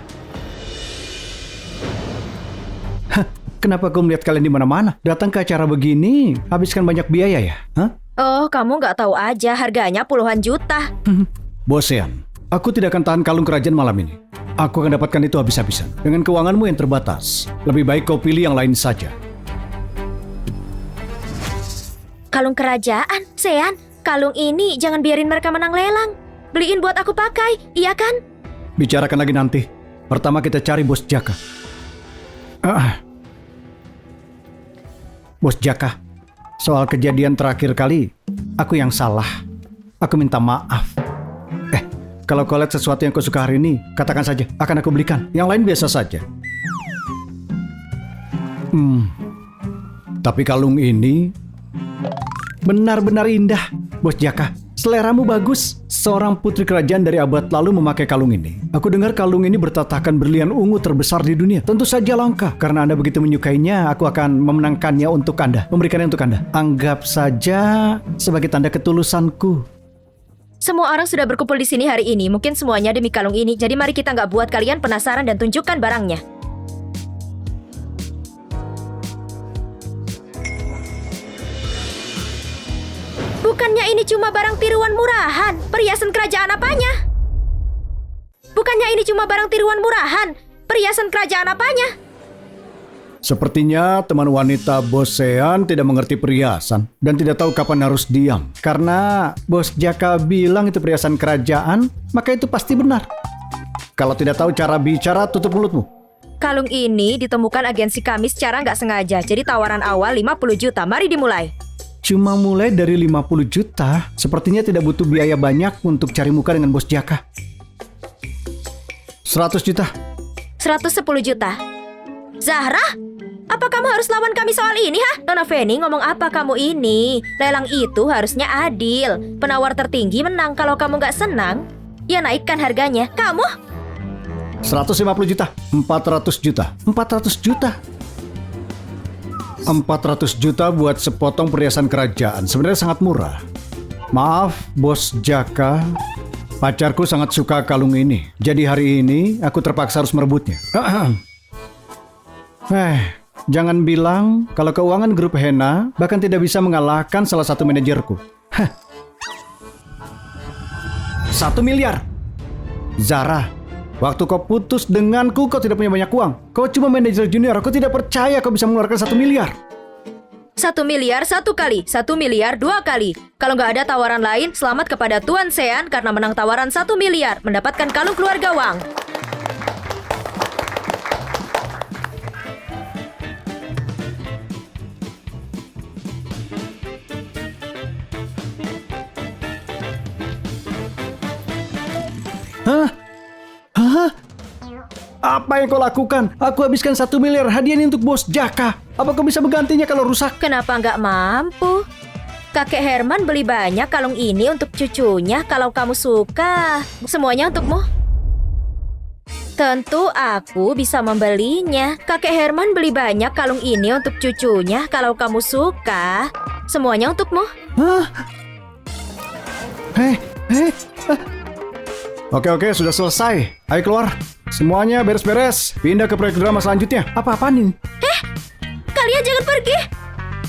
Hah, kenapa kau melihat kalian di mana-mana? Datang ke acara begini, habiskan banyak biaya ya? Hah? Oh, kamu nggak tahu aja, harganya puluhan juta. Bosean, aku tidak akan tahan kalung kerajaan malam ini. Aku akan dapatkan itu habis-habisan. Dengan keuanganmu yang terbatas, lebih baik kau pilih yang lain saja. Kalung kerajaan, Sean, kalung ini jangan biarin mereka menang lelang. Beliin buat aku pakai, iya kan? Bicarakan lagi nanti. Pertama kita cari Bos Jaka. Bos Jaka, soal kejadian terakhir kali, aku yang salah. Aku minta maaf. Kalau kau lihat sesuatu yang kau suka hari ini, katakan saja, akan aku belikan. Yang lain biasa saja. Tapi kalung ini benar-benar indah, Bos Jaka. Seleramu bagus. Seorang putri kerajaan dari abad lalu memakai kalung ini. Aku dengar kalung ini bertatakan berlian ungu terbesar di dunia. Tentu saja langka. Karena Anda begitu menyukainya, aku akan memenangkannya untuk Anda. Memberikannya untuk Anda. Anggap saja sebagai tanda ketulusanku. Semua orang sudah berkumpul di sini hari ini. Mungkin semuanya demi kalung ini. Jadi mari kita nggak buat kalian penasaran dan tunjukkan barangnya. Bukannya ini cuma barang tiruan murahan? Perhiasan kerajaan apanya? Bukannya ini cuma barang tiruan murahan? Perhiasan kerajaan apanya? Sepertinya teman wanita Bosean tidak mengerti perhiasan dan tidak tahu kapan harus diam. Karena Bos Jaka bilang itu perhiasan kerajaan, maka itu pasti benar. Kalau tidak tahu cara bicara, tutup mulutmu. Kalung ini ditemukan agensi kami secara nggak sengaja. Jadi tawaran awal 50 juta. Mari dimulai. Cuma mulai dari 50 juta. Sepertinya tidak butuh biaya banyak untuk cari muka dengan bos Jaka. 100 juta. 110 juta. Zahra? Apa kamu harus lawan kami soal ini, ha? Nona Feni ngomong apa kamu ini? Lelang itu harusnya adil. Penawar tertinggi menang. Kalau kamu nggak senang, ya naikkan harganya. Kamu? 150 juta. 400 juta. 400 juta. 400 juta buat sepotong perhiasan kerajaan. Sebenarnya sangat murah. Maaf, bos Jaka. Pacarku sangat suka kalung ini. Jadi hari ini aku terpaksa harus merebutnya. Jangan bilang kalau keuangan grup Hena bahkan tidak bisa mengalahkan salah satu manajerku. 1 miliar. Zara, waktu kau putus denganku kau tidak punya banyak uang. Kau cuma manajer junior. Aku tidak percaya kau bisa mengeluarkan 1 miliar. 1 miliar 1 kali, 1 miliar 2 kali. Kalau nggak ada tawaran lain, selamat kepada Tuan Sean karena menang tawaran 1 miliar, mendapatkan kalung keluarga Wang. Hah? Apa yang kau lakukan? Aku habiskan 1 miliar hadiah ini untuk bos Jaka. Apa kau bisa menggantinya kalau rusak? Kenapa nggak mampu? Kakek Herman beli banyak kalung ini untuk cucunya. Kalau kamu suka, semuanya untukmu. Tentu aku bisa membelinya. Kakek Herman beli banyak kalung ini untuk cucunya. Kalau kamu suka, semuanya untukmu. Hah? Oke, sudah selesai. Ayo keluar. Semuanya beres-beres. Pindah ke proyek drama selanjutnya. Apa-apaan ini? Kalian jangan pergi.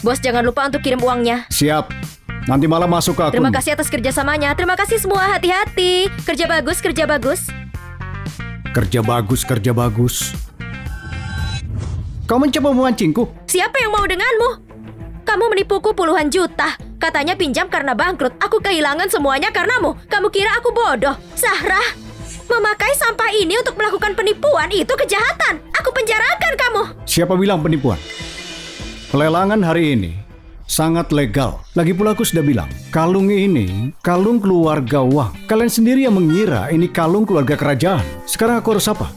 Bos jangan lupa untuk kirim uangnya. Siap. Nanti malam masuk ke akun. Terima kasih atas kerjasamanya. Terima kasih semua, hati-hati. Kerja bagus, kerja bagus. Kerja bagus. Kau mencoba memancingku? Siapa yang mau denganmu? Kamu menipuku puluhan juta. Katanya pinjam karena bangkrut. Aku kehilangan semuanya karenamu. Kamu kira aku bodoh? Zahra, memakai sampah ini untuk melakukan penipuan itu kejahatan. Aku penjarakan kamu. Siapa bilang penipuan? Pelelangan hari ini sangat legal. Lagi pula aku sudah bilang, kalung ini kalung keluarga Wang. Kalian sendiri yang mengira ini kalung keluarga kerajaan. Sekarang aku harus apa?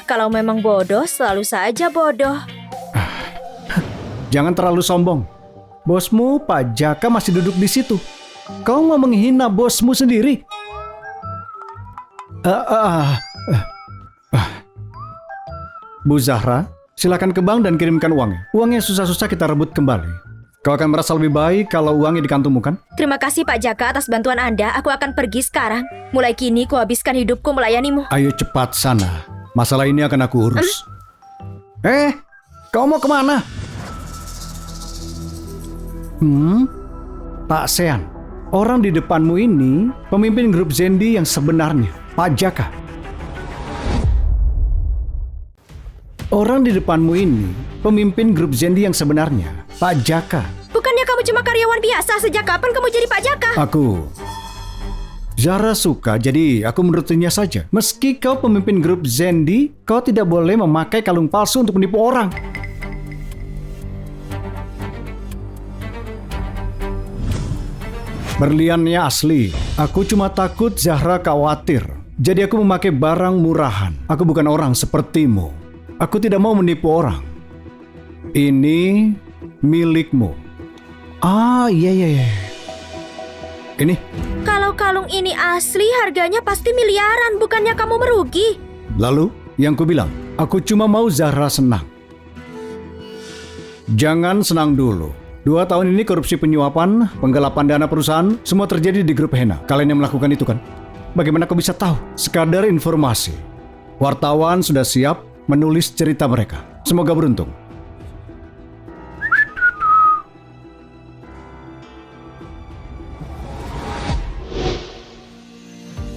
Kalau memang bodoh, selalu saja bodoh. Jangan terlalu sombong. Bosmu, Pak Jaka, masih duduk di situ. Kau mau menghina bosmu sendiri? Bu Zahra, silakan ke bank dan kirimkan uangnya. Uangnya susah-susah kita rebut kembali. Kau akan merasa lebih baik kalau uangnya dikantongmu, kan? Terima kasih Pak Jaka atas bantuan Anda. Aku akan pergi sekarang. Mulai kini ku habiskan hidupku melayanimu. Ayo cepat sana. Masalah ini akan aku urus. Kau mau kemana? Pak Sean, orang di depanmu ini pemimpin grup Zendi yang sebenarnya, Pak Jaka. Orang di depanmu ini pemimpin grup Zendi yang sebenarnya, Pak Jaka. Bukannya kamu cuma karyawan biasa? Sejak kapan kamu jadi Pak Jaka? Aku. Zara suka, jadi aku menurutinya saja. Meski kau pemimpin grup Zendi, kau tidak boleh memakai kalung palsu untuk menipu orang. Berliannya asli. Aku cuma takut Zahra khawatir. Jadi aku memakai barang murahan. Aku bukan orang sepertimu. Aku tidak mau menipu orang. Ini milikmu. Iya. Ini. Kalau kalung ini asli, harganya pasti miliaran. Bukannya kamu merugi? Lalu, yang ku bilang, aku cuma mau Zahra senang. Jangan senang dulu. 2 tahun ini korupsi penyuapan, penggelapan dana perusahaan, semua terjadi di grup Hena. Kalian yang melakukan itu kan? Bagaimana kau bisa tahu? Sekadar informasi. Wartawan sudah siap menulis cerita mereka. Semoga beruntung.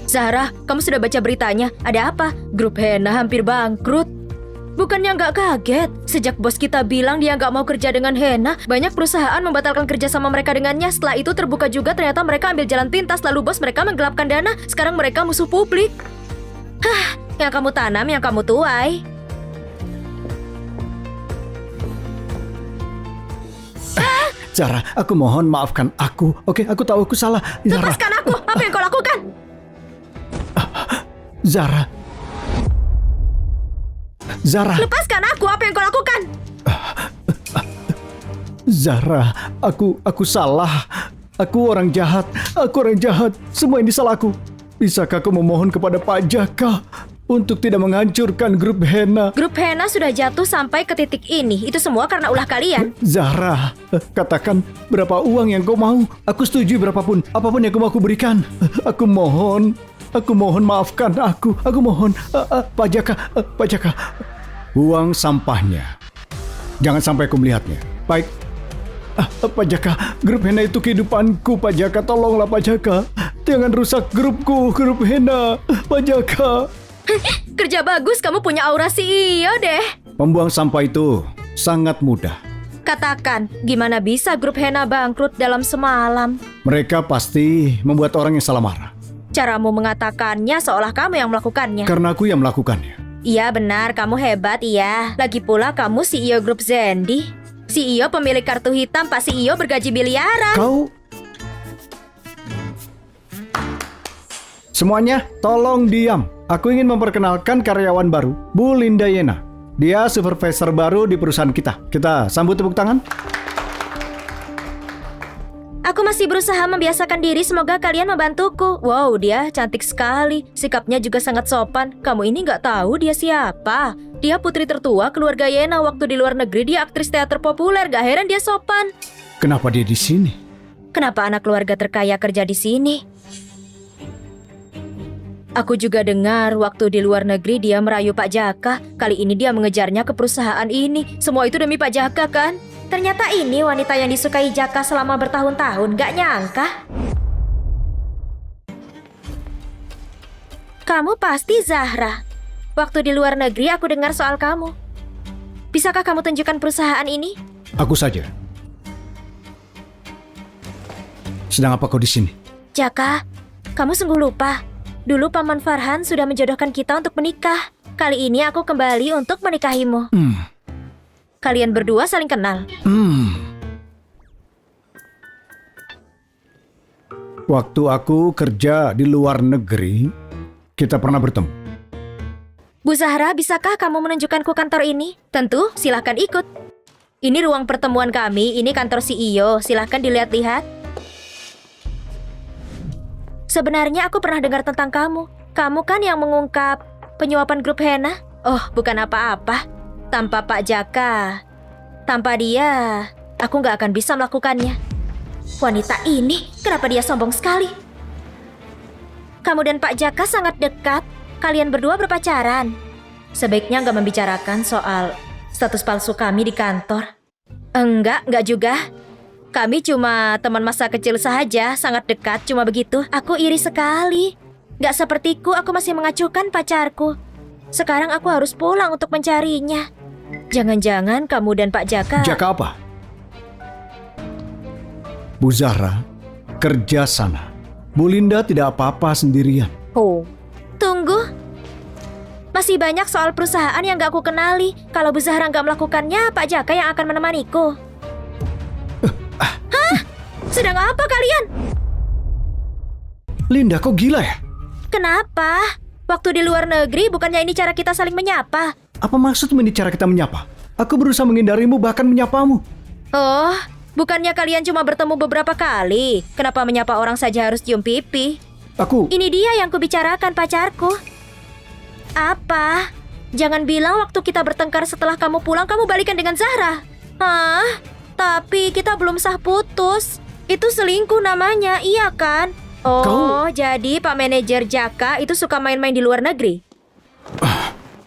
Zahra, kamu sudah baca beritanya? Ada apa? Grup Hena hampir bangkrut. Bukannya nggak kaget? Sejak bos kita bilang dia nggak mau kerja dengan Hena, banyak perusahaan membatalkan kerja sama mereka dengannya. Setelah itu terbuka juga ternyata mereka ambil jalan pintas, lalu bos mereka menggelapkan dana. Sekarang mereka musuh publik. Yang kamu tanam, yang kamu tuai. Zahra, aku mohon maafkan aku. Oke, aku tahu aku salah. Zahra, Lepaskan aku! Apa yang kau lakukan? Zahra. Zahra, Lepaskan aku! Apa yang kau lakukan? Zahra, aku salah. Aku orang jahat. Aku orang jahat. Semua ini salahku. Bisakah aku memohon kepada Pak Jaka untuk tidak menghancurkan grup Hena? Grup Hena sudah jatuh sampai ke titik ini. Itu semua karena ulah kalian. Zahra, katakan berapa uang yang kau mau. Aku setuju berapapun. Apapun yang kau mau aku berikan. Aku mohon maafkan aku. Aku mohon. Pak Jaka. Uang sampahnya. Jangan sampai aku melihatnya. Baik. Pak Jaka, grup Hena itu kehidupanku, Pak Jaka. Tolonglah Pak Jaka. Jangan rusak grup Hena. Pak Jaka. Kerja bagus, kamu punya aura CEO deh. Membuang sampah itu sangat mudah. Katakan, gimana bisa grup Hena bangkrut dalam semalam? Mereka pasti membuat orang yang salah marah. Caramu mengatakannya seolah kamu yang melakukannya. Karena aku yang melakukannya. Iya benar, kamu hebat iya. Lagi pula kamu CEO grup Zendi. CEO pemilik kartu hitam, Pak CEO bergaji miliaran. Kau... Semuanya, tolong diam. Aku ingin memperkenalkan karyawan baru, Bu Linda Yena. Dia supervisor baru di perusahaan kita. Kita sambut tepuk tangan. Aku masih berusaha membiasakan diri, semoga kalian membantuku. Wow, dia cantik sekali. Sikapnya juga sangat sopan. Kamu ini nggak tahu dia siapa? Dia putri tertua keluarga Yena. Waktu di luar negeri dia aktris teater populer. Gak heran dia sopan. Kenapa dia di sini? Kenapa anak keluarga terkaya kerja di sini? Aku juga dengar waktu di luar negeri dia merayu Pak Jaka. Kali ini dia mengejarnya ke perusahaan ini. Semua itu demi Pak Jaka kan? Ternyata ini wanita yang disukai Jaka selama bertahun-tahun. Gak nyangka. Kamu pasti Zahra. Waktu di luar negeri aku dengar soal kamu. Bisakah kamu tunjukkan perusahaan ini? Aku saja. Sedang apa kau di sini? Jaka, kamu sungguh lupa. Dulu Paman Farhan sudah menjodohkan kita untuk menikah. Kali ini aku kembali untuk menikahimu. Kalian berdua saling kenal. Waktu aku kerja di luar negeri, kita pernah bertemu. Bu Zahra, bisakah kamu menunjukkanku kantor ini? Tentu, silahkan ikut. Ini ruang pertemuan kami, ini kantor CEO. Silahkan dilihat-lihat. Sebenarnya aku pernah dengar tentang kamu. Kamu kan yang mengungkap penyuapan grup Hena? Oh, bukan apa-apa. Tanpa Pak Jaka, tanpa dia, aku nggak akan bisa melakukannya. Wanita ini, kenapa dia sombong sekali? Kamu dan Pak Jaka sangat dekat. Kalian berdua berpacaran. Sebaiknya nggak membicarakan soal status palsu kami di kantor. Enggak juga. Kami cuma teman masa kecil saja, sangat dekat, cuma begitu. Aku iri sekali. Gak sepertiku, aku masih mengacuhkan pacarku. Sekarang aku harus pulang untuk mencarinya. Jangan-jangan kamu dan Pak Jaka... Jaka apa? Bu Zahra, kerja sana. Bu Linda tidak apa-apa sendirian. Oh, tunggu. Masih banyak soal perusahaan yang gak aku kenali. Kalau Bu Zahra gak melakukannya, Pak Jaka yang akan menemaniku. Hah? Sedang apa kalian? Linda, kok gila ya? Kenapa? Waktu di luar negeri, bukannya ini cara kita saling menyapa? Apa maksudmu ini cara kita menyapa? Aku berusaha menghindarimu, bahkan menyapamu. Oh, bukannya kalian cuma bertemu beberapa kali? Kenapa menyapa orang saja harus cium pipi? Ini dia yang kubicarakan, pacarku. Apa? Jangan bilang waktu kita bertengkar setelah kamu pulang, kamu balikan dengan Zahra. Hah? Tapi kita belum sah putus. Itu selingkuh namanya, iya kan? Oh, jadi Pak Manajer Jaka itu suka main-main di luar negeri?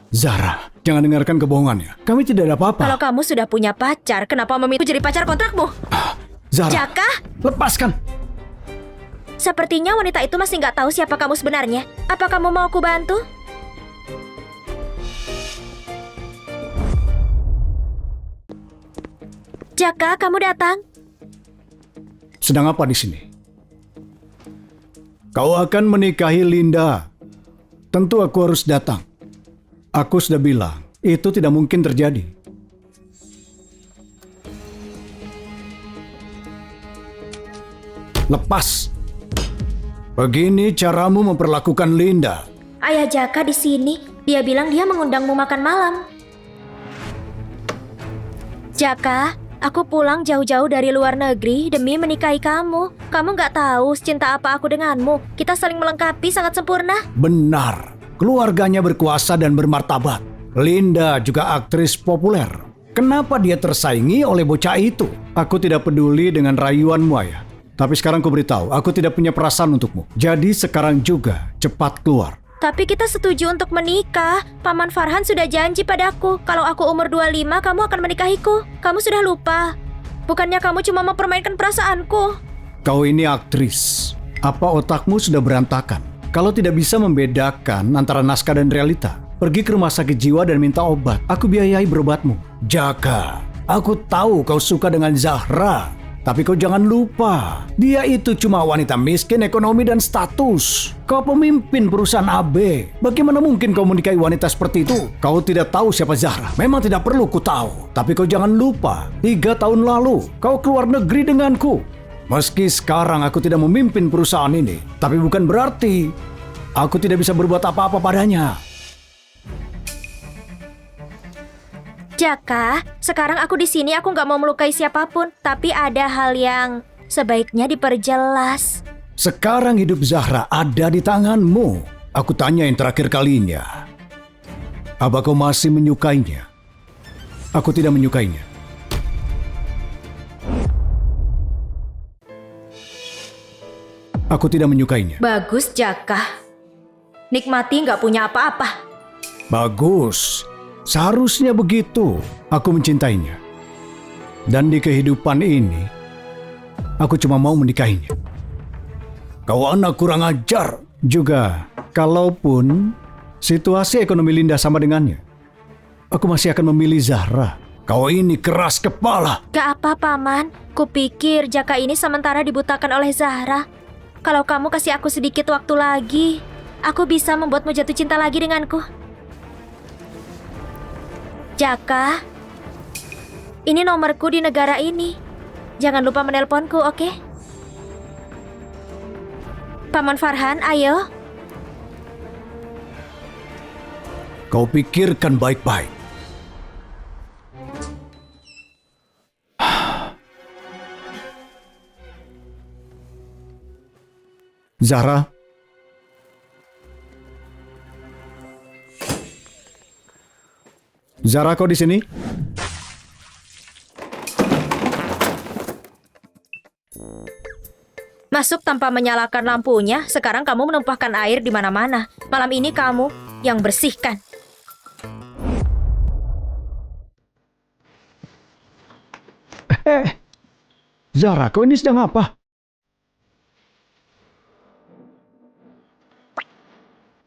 Zahra, jangan dengarkan kebohongannya. Kami tidak ada apa-apa. Kalau kamu sudah punya pacar, kenapa meminta jadi pacar kontrakmu? Zahra, Jaka? lepaskan. Sepertinya wanita itu masih nggak tahu siapa kamu sebenarnya. Apa kamu mau aku bantu? Jaka, kamu datang? Sedang apa di sini? Kau akan menikahi Linda. Tentu aku harus datang. Aku sudah bilang, itu tidak mungkin terjadi. Lepas. Begini caramu memperlakukan Linda. Ayah Jaka di sini. Dia bilang dia mengundangmu makan malam. Jaka, aku pulang jauh-jauh dari luar negeri demi menikahi kamu. Kamu nggak tahu secinta apa aku denganmu. Kita saling melengkapi sangat sempurna. Benar. Keluarganya berkuasa dan bermartabat. Linda juga aktris populer. Kenapa dia tersaingi oleh bocah itu? Aku tidak peduli dengan rayuanmu, Ayah. Tapi sekarang ku beritahu, aku tidak punya perasaan untukmu. Jadi sekarang juga, cepat keluar. Tapi kita setuju untuk menikah. Paman Farhan sudah janji padaku. Kalau aku umur 25, kamu akan menikahiku. Kamu sudah lupa. Bukannya kamu cuma mempermainkan perasaanku. Kau ini aktris. Apa otakmu sudah berantakan? Kalau tidak bisa membedakan antara naskah dan realita, pergi ke rumah sakit jiwa dan minta obat. Aku biayai berobatmu. Jaka, aku tahu kau suka dengan Zahra. Tapi kau jangan lupa, dia itu cuma wanita miskin, ekonomi, dan status. Kau pemimpin perusahaan AB. Bagaimana mungkin kau menikahi wanita seperti itu? Kau tidak tahu siapa Zahra. Memang tidak perlu ku tahu. Tapi kau jangan lupa, 3 tahun lalu kau keluar negeri denganku. Meski sekarang aku tidak memimpin perusahaan ini, tapi bukan berarti aku tidak bisa berbuat apa-apa padanya. Jaka, sekarang aku di sini aku nggak mau melukai siapapun. Tapi ada hal yang sebaiknya diperjelas. Sekarang hidup Zahra ada di tanganmu. Aku tanya yang terakhir kalinya. Apa kau masih menyukainya? Aku tidak menyukainya. Aku tidak menyukainya. Bagus, Jaka. Nikmati nggak punya apa-apa. Bagus. Seharusnya begitu. Aku mencintainya. Dan di kehidupan ini, aku cuma mau menikahinya. Kau anak kurang ajar. Juga, kalaupun situasi ekonomi Linda sama dengannya, aku masih akan memilih Zahra. Kau ini keras kepala. Gak apa, Paman. Kupikir Jaka ini sementara dibutakan oleh Zahra. Kalau kamu kasih aku sedikit waktu lagi, aku bisa membuatmu jatuh cinta lagi denganku. Jaka, ini nomorku di negara ini. Jangan lupa menelponku, oke? Paman Farhan, ayo. Kau pikirkan baik-baik. Zahra. Zahra, kau di sini? Masuk tanpa menyalakan lampunya. Sekarang kamu menumpahkan air di mana-mana. Malam ini kamu yang bersihkan. Zahra, kau ini sedang apa?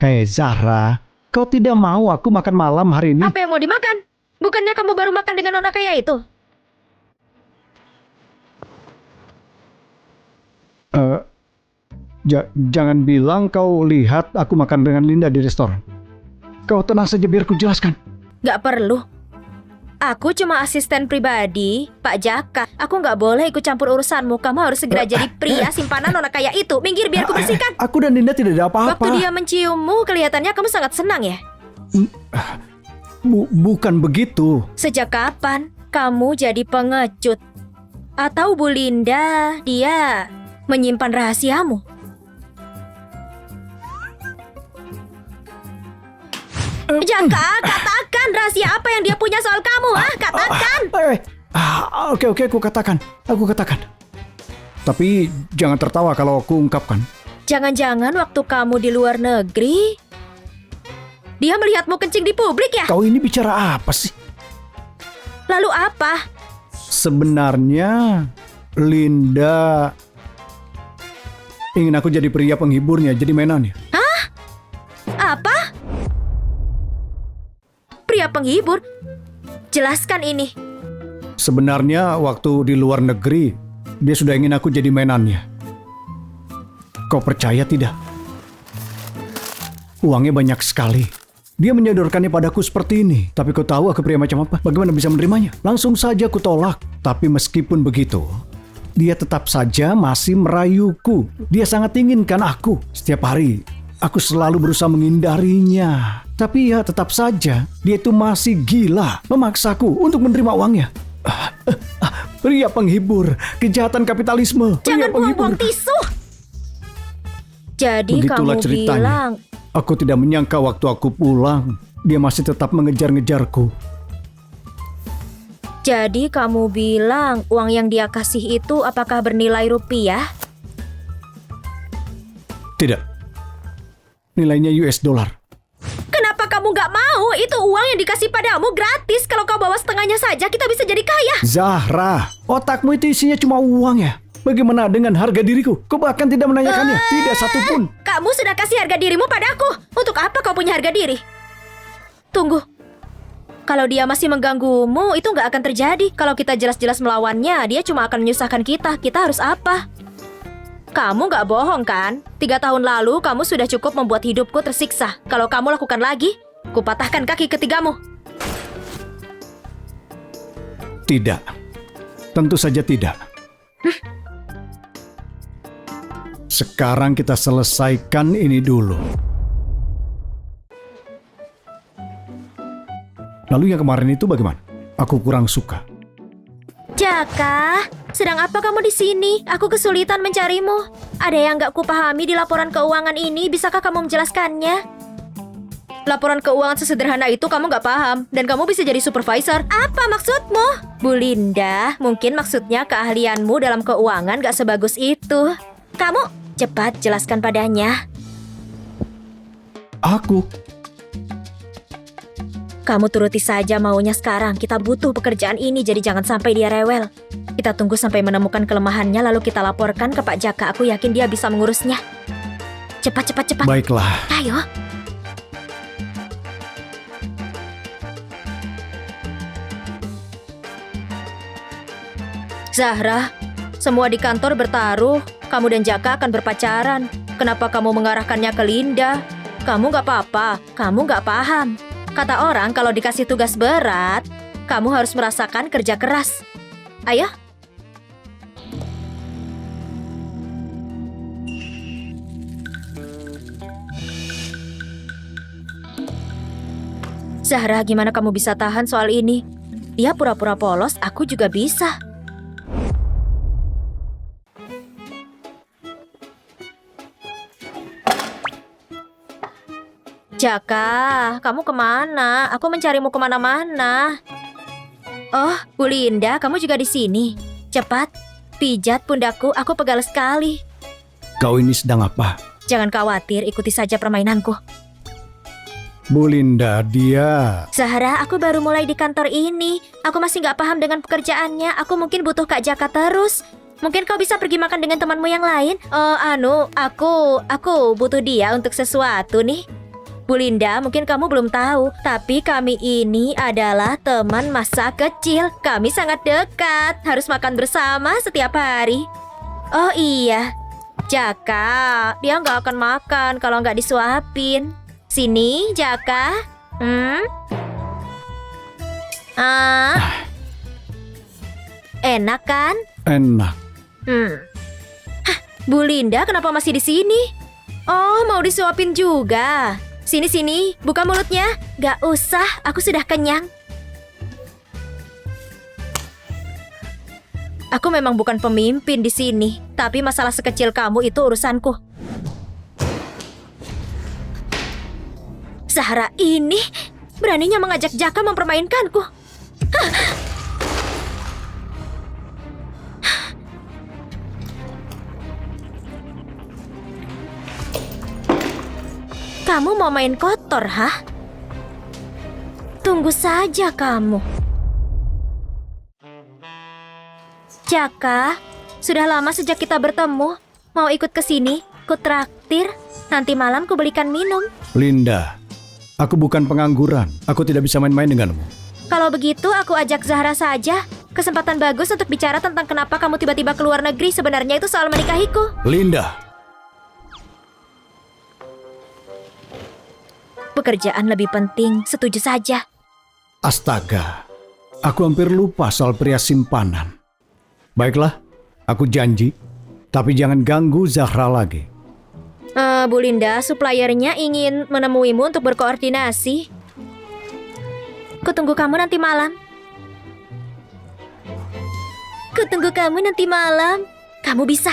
Hei Zahra, kau tidak mau aku makan malam hari ini? Apa yang mau dimakan? Bukannya kamu baru makan dengan nona kaya itu? Jangan bilang kau lihat aku makan dengan Linda di restoran. Kau tenang saja biar ku jelaskan. Gak perlu. Aku cuma asisten pribadi, Pak Jaka. Aku gak boleh ikut campur urusanmu. Kamu harus segera jadi pria simpanan nona kaya itu. Minggir biar ku bersihkan. Aku dan Linda tidak ada apa-apa. Waktu dia menciummu, kelihatannya kamu sangat senang ya? Bukan begitu. Sejak kapan kamu jadi pengecut? Atau Bu Linda, dia menyimpan rahasiamu? Jaka, katakan rahasia apa yang dia punya soal kamu, katakan. Oke, aku katakan. Tapi jangan tertawa kalau aku ungkapkan. Jangan-jangan waktu kamu di luar negeri, dia melihatmu kencing di publik ya? Kau ini bicara apa sih? Lalu apa? Sebenarnya Linda ingin aku jadi pria penghiburnya, jadi mainannya. Apa? Pria penghibur? Jelaskan ini. Sebenarnya waktu di luar negeri, dia sudah ingin aku jadi mainannya. Kau percaya tidak? Uangnya banyak sekali. Dia menyodorkannya padaku seperti ini. Tapi kau tahu aku pria macam apa? Bagaimana bisa menerimanya? Langsung saja aku tolak. Tapi meskipun begitu, dia tetap saja masih merayuku. Dia sangat inginkan aku. Setiap hari, aku selalu berusaha menghindarinya. Tapi ya tetap saja, dia itu masih gila memaksaku untuk menerima uangnya. Pria penghibur, kejahatan kapitalisme. Pria Jangan penghibur. buang-buang tisu. Jadi Begitulah kamu ceritanya. bilang, Aku tidak menyangka waktu aku pulang, dia masih tetap mengejar-ngejarku. jadi kamu bilang uang yang dia kasih itu apakah bernilai rupiah? Tidak. Nilainya US dollar. Kenapa kamu nggak mau? Itu uang yang dikasih padamu gratis. Kalau kau bawa setengahnya saja, kita bisa jadi kaya. Zahra, otakmu itu isinya cuma uang ya? Bagaimana dengan harga diriku? Kau bahkan tidak menanyakannya. Tidak satupun. Kamu sudah kasih harga dirimu padaku. Untuk apa kau punya harga diri? Tunggu. Kalau dia masih mengganggumu, itu nggak akan terjadi. Kalau kita jelas-jelas melawannya, dia cuma akan menyusahkan kita. Kita harus apa? Kamu nggak bohong kan? 3 tahun lalu, kamu sudah cukup membuat hidupku tersiksa. Kalau kamu lakukan lagi, kupatahkan kaki ketigamu. Tidak. Tentu saja tidak. Sekarang kita selesaikan ini dulu. Lalu yang kemarin itu bagaimana? Aku kurang suka. Jaka, sedang apa kamu di sini? Aku kesulitan mencarimu. Ada yang nggak kupahami di laporan keuangan ini. Bisakah kamu menjelaskannya? Laporan keuangan sesederhana itu kamu nggak paham. Dan kamu bisa jadi supervisor. Apa maksudmu? Bu Linda, mungkin maksudnya keahlianmu dalam keuangan nggak sebagus itu. Kamu cepat jelaskan padanya. Aku? Kamu turuti saja maunya sekarang. Kita butuh pekerjaan ini, jadi jangan sampai dia rewel. Kita tunggu sampai menemukan kelemahannya, lalu kita laporkan ke Pak Jaka. Aku yakin dia bisa mengurusnya. Cepat, cepat, cepat. Baiklah. Ayo. Zahra, semua di kantor bertaruh. Kamu dan Jaka akan berpacaran. Kenapa kamu mengarahkannya ke Linda? Kamu gak apa-apa. Kamu gak paham. Kata orang kalau dikasih tugas berat, kamu harus merasakan kerja keras. Ayo. Zahra, gimana kamu bisa tahan soal ini? Dia pura-pura polos, aku juga bisa. Jaka, kamu kemana? Aku mencarimu kemana-mana. Oh, Bu Linda, kamu juga di sini. Cepat, pijat pundakku, aku pegal sekali. Kau ini sedang apa? Jangan khawatir, ikuti saja permainanku. Bu Linda, dia... Zahra, aku baru mulai di kantor ini. Aku masih nggak paham dengan pekerjaannya. Aku mungkin butuh Kak Jaka terus. Mungkin kau bisa pergi makan dengan temanmu yang lain. Aku butuh dia untuk sesuatu nih. Bu Linda, mungkin kamu belum tahu, tapi kami ini adalah teman masa kecil. Kami sangat dekat, harus makan bersama setiap hari. Oh iya, Jaka, dia nggak akan makan kalau nggak disuapin. Sini, Jaka. Enak kan? Enak. Hah, Bu Linda, kenapa masih di sini? Oh, mau disuapin juga. Sini, buka mulutnya. Gak usah, aku sudah kenyang. Aku memang bukan pemimpin di sini, tapi masalah sekecil kamu itu urusanku. Zahra ini beraninya mengajak Jaka mempermainkanku. Hah. Kamu mau main kotor, hah? Tunggu saja kamu. Jaka, sudah lama sejak kita bertemu. Mau ikut ke sini? Ku traktir. Nanti malam ku belikan minum. Linda, aku bukan pengangguran. Aku tidak bisa main-main denganmu. Kalau begitu, aku ajak Zahra saja. Kesempatan bagus untuk bicara tentang kenapa kamu tiba-tiba keluar negeri. Sebenarnya itu soal menikahiku. Linda. Pekerjaan lebih penting, setuju saja. Astaga, aku hampir lupa soal pria simpanan. Baiklah, Aku janji. Tapi jangan ganggu Zahra lagi. Bu Linda, suppliernya ingin menemuimu untuk berkoordinasi. Kutunggu kamu nanti malam. Kutunggu kamu nanti malam. Kamu bisa.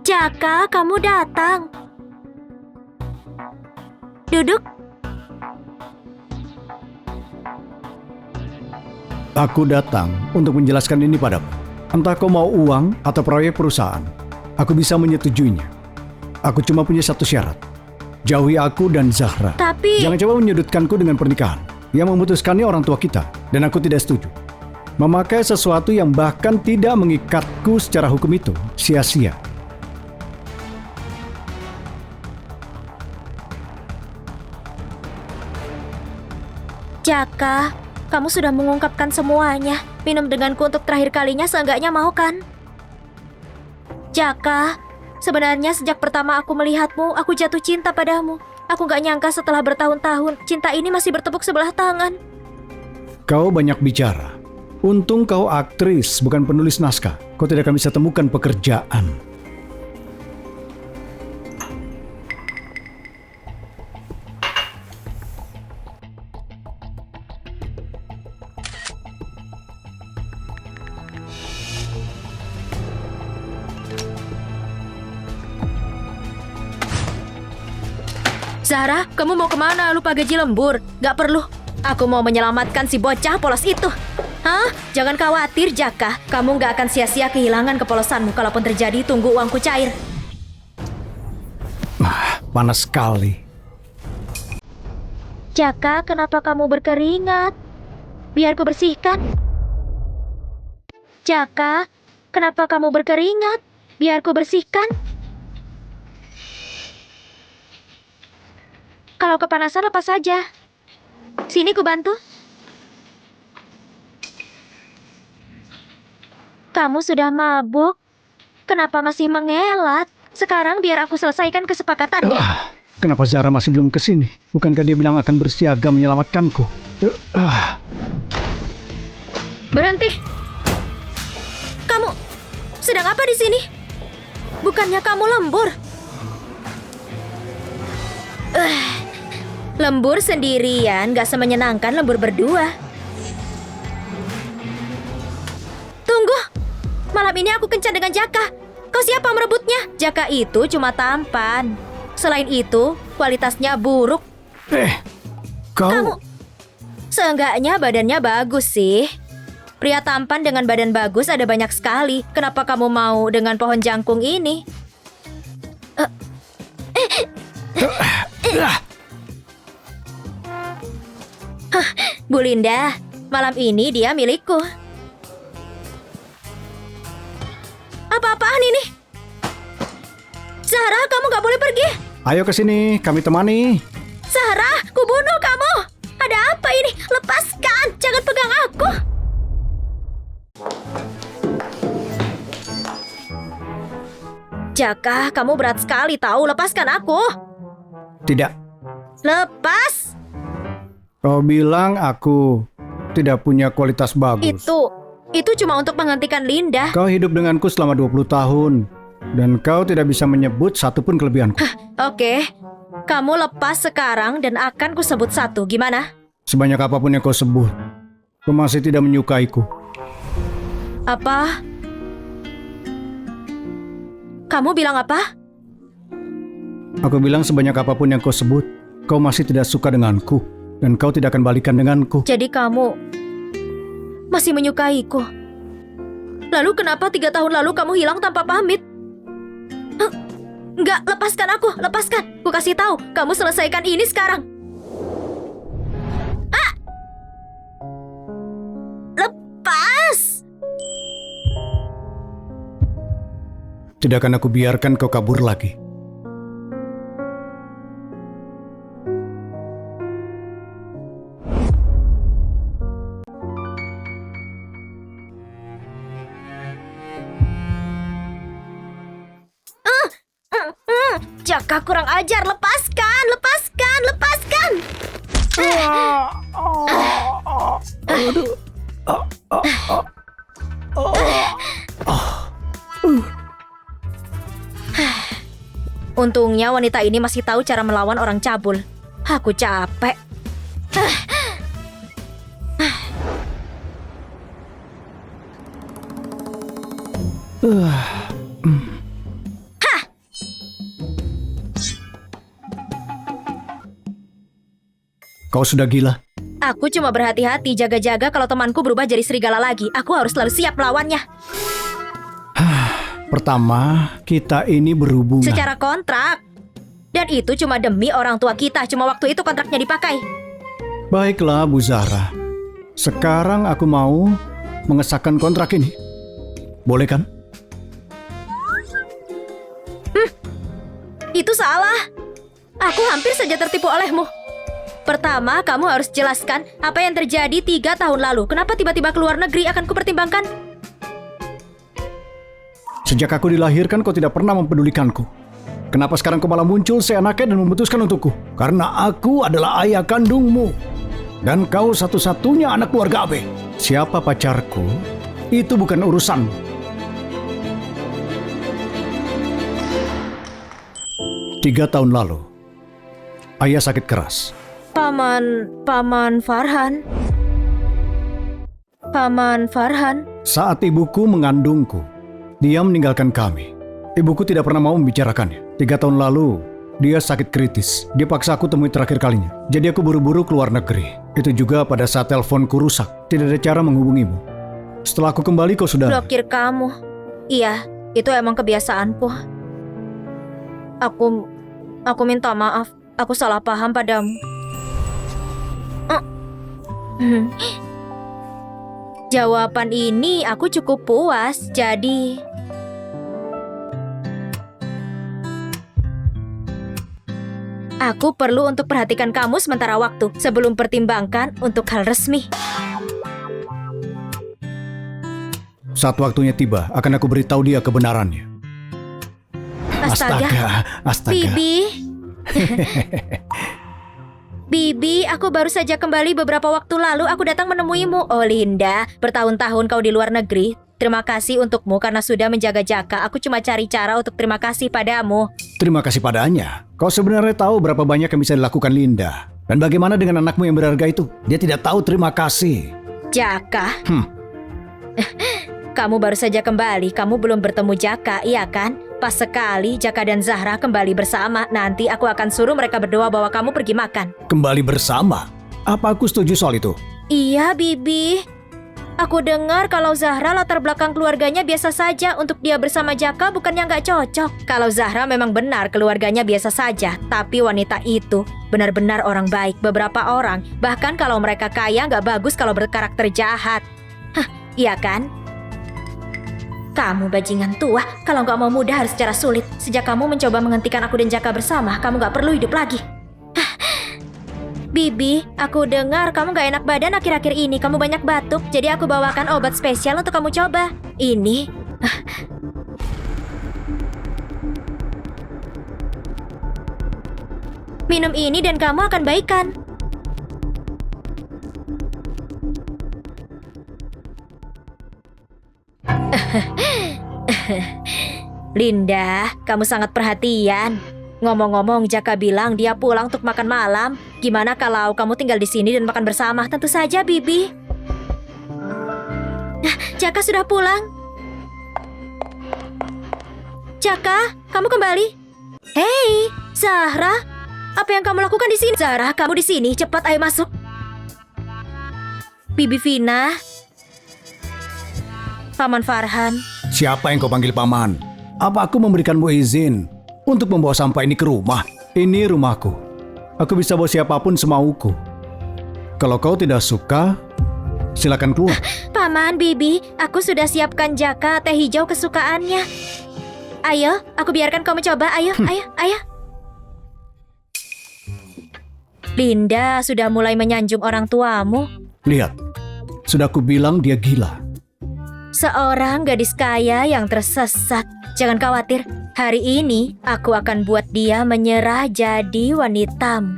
Jaka, kamu datang. Duduk. Aku datang untuk menjelaskan ini padamu. Entah kau mau uang atau proyek perusahaan, aku bisa menyetujuinya. Aku cuma punya satu syarat. Jauhi aku dan Zahra. Tapi... Jangan coba menyudutkanku dengan pernikahan. Yang memutuskannya orang tua kita, dan aku tidak setuju. Memakai sesuatu yang bahkan tidak mengikatku secara hukum itu sia-sia. Jaka, kamu sudah mengungkapkan semuanya. Minum denganku untuk terakhir kalinya seenggaknya mau kan? Jaka, sebenarnya sejak pertama aku melihatmu, aku jatuh cinta padamu. Aku gak nyangka setelah bertahun-tahun, cinta ini masih bertepuk sebelah tangan. Kau banyak bicara. Untung kau aktris, bukan penulis naskah. Kau tidak akan bisa temukan pekerjaan. Zahra, kamu mau kemana? Lupa gaji lembur? Gak perlu. Aku mau menyelamatkan si bocah polos itu. Hah? Jangan khawatir, Jaka. Kamu gak akan sia-sia kehilangan kepolosanmu. Kalaupun terjadi, tunggu uangku cair. Panas sekali. Jaka, kenapa kamu berkeringat? Biar ku bersihkan. Jaka, kenapa kamu berkeringat? Biar ku bersihkan. Kalau kepanasan lepas saja. Sini ku bantu. Kamu sudah mabuk. Kenapa masih mengelat? Sekarang biar aku selesaikan kesepakatannya. Kenapa Zahra masih belum kesini? Bukankah dia bilang akan bersiaga menyelamatkanku? Berhenti. Kamu sedang apa di sini? Bukannya kamu lembur? Lembur sendirian gak semenyenangkan lembur berdua. Tunggu. Malam ini aku kencan dengan Jaka. Kau siapa merebutnya? Jaka itu cuma tampan. Selain itu, kualitasnya buruk. Kau... Seenggaknya badannya bagus sih. Pria tampan dengan badan bagus ada banyak sekali. Kenapa kamu mau dengan pohon jangkung ini? Bu Linda, malam ini dia milikku. Apa-apaan ini? Zahra, kamu gak boleh pergi. Ayo ke sini, kami temani. Zahra, kubunuh kamu. Ada apa ini? Lepaskan, jangan pegang aku. Jaka, kamu berat sekali tahu. Lepaskan aku. Tidak. Lepas. Kau bilang aku tidak punya kualitas bagus. Itu cuma untuk menggantikan Linda. Kau hidup denganku selama 20 tahun. Dan kau tidak bisa menyebut satupun kelebihanku. Oke, kamu lepas sekarang dan akan kusebut satu. Gimana? Sebanyak apapun yang kau sebut, kau masih tidak menyukaiku. Apa? Kamu bilang apa? Aku bilang sebanyak apapun yang kau sebut, kau masih tidak suka denganku. Dan kau tidak akan balikan denganku. Jadi kamu masih menyukaiku. Lalu kenapa 3 tahun lalu kamu hilang tanpa pamit? Enggak, lepaskan aku, lepaskan. Ku kasih tahu, kamu selesaikan ini sekarang. Lepas. Tidak akan aku biarkan kau kabur lagi. Jaka kurang ajar, lepaskan, lepaskan, lepaskan. Aduh. Untungnya wanita ini masih tahu cara melawan orang cabul. Aku capek. Kau sudah gila? Aku cuma berhati-hati jaga-jaga kalau temanku berubah jadi serigala lagi. Aku harus selalu siap melawannya. Pertama, kita ini berhubungan. Secara kontrak. Dan itu cuma demi orang tua kita. Cuma waktu itu kontraknya dipakai. Baiklah, Bu Zahra. Sekarang aku mau mengesahkan kontrak ini. Boleh kan? Itu salah. Aku hampir saja tertipu olehmu. Pertama, kamu harus jelaskan apa yang terjadi 3 tahun lalu. Kenapa tiba-tiba keluar negeri akan kupertimbangkan? Sejak aku dilahirkan kau tidak pernah mempedulikanku. Kenapa sekarang kau malah muncul seenaknya dan memutuskan untukku? Karena aku adalah ayah kandungmu. Dan kau satu-satunya anak keluarga AB. Siapa pacarku? Itu bukan urusanmu. Tiga tahun lalu, ayah sakit keras. Paman Farhan. Paman Farhan. Saat ibuku mengandungku, dia meninggalkan kami. Ibuku tidak pernah mau membicarakannya. 3 tahun lalu, dia sakit kritis. Dia paksa aku temui terakhir kalinya. Jadi aku buru-buru keluar negeri. Itu juga pada saat teleponku rusak. Tidak ada cara menghubungimu. Setelah aku kembali, kau sudah... Blokir kamu. Iya, itu emang kebiasaanku. Aku minta maaf. Aku salah paham padamu. Jawaban ini aku cukup puas, jadi... Aku perlu untuk perhatikan kamu sementara waktu sebelum pertimbangkan untuk hal resmi. Saat waktunya tiba, akan aku beritahu dia kebenarannya. Astaga. Bibi. Bibi, aku baru saja kembali beberapa waktu lalu. Aku datang menemuimu. Oh Linda, bertahun-tahun kau di luar negeri. Terima kasih untukmu karena sudah menjaga Jaka. Aku cuma cari cara untuk terima kasih padamu. Terima kasih padanya. Kau sebenarnya tahu berapa banyak yang bisa dilakukan Linda. Dan bagaimana dengan anakmu yang berharga itu? Dia tidak tahu terima kasih. Jaka. Kamu baru saja kembali. Kamu belum bertemu Jaka, iya kan? Pas sekali Jaka dan Zahra kembali bersama. Nanti aku akan suruh mereka berdua bawa kamu pergi makan. Kembali bersama? Apa aku setuju soal itu? Iya, Bibi. Aku dengar kalau Zahra latar belakang keluarganya biasa saja. Untuk dia bersama Jaka bukannya nggak cocok. Kalau Zahra memang benar keluarganya biasa saja. Tapi wanita itu benar-benar orang baik. Beberapa orang, bahkan kalau mereka kaya nggak bagus kalau berkarakter jahat. Hah, iya kan? Kamu bajingan tua. Kalau nggak mau muda harus secara sulit. Sejak kamu mencoba menghentikan aku dan Jaka bersama, kamu nggak perlu hidup lagi. Bibi, aku dengar kamu gak enak badan akhir-akhir ini. Kamu banyak batuk, jadi aku bawakan obat spesial untuk kamu coba. Ini. Minum ini dan kamu akan baikan. Linda, kamu sangat perhatian. Ngomong-ngomong, Jaka bilang dia pulang untuk makan malam. Gimana kalau kamu tinggal di sini dan makan bersama? Tentu saja, Bibi. Jaka sudah pulang. Jaka, kamu kembali. Hei, Zahra. Apa yang kamu lakukan di sini? Zahra, kamu di sini. Cepat, ayo masuk. Bibi Vina. Paman Farhan. Siapa yang kau panggil paman? Apa aku memberikanmu izin untuk membawa sampah ini ke rumah? Ini rumahku. Aku bisa bawa siapapun semauku. Kalau kau tidak suka, silakan keluar. Paman, Bibi, aku sudah siapkan Jaka teh hijau kesukaannya. Ayo, aku biarkan kamu coba. Ayo. Linda sudah mulai menyanjung orang tuamu. Lihat, sudah aku bilang dia gila. Seorang gadis kaya yang tersesat. Jangan khawatir, hari ini aku akan buat dia menyerah jadi wanitamu.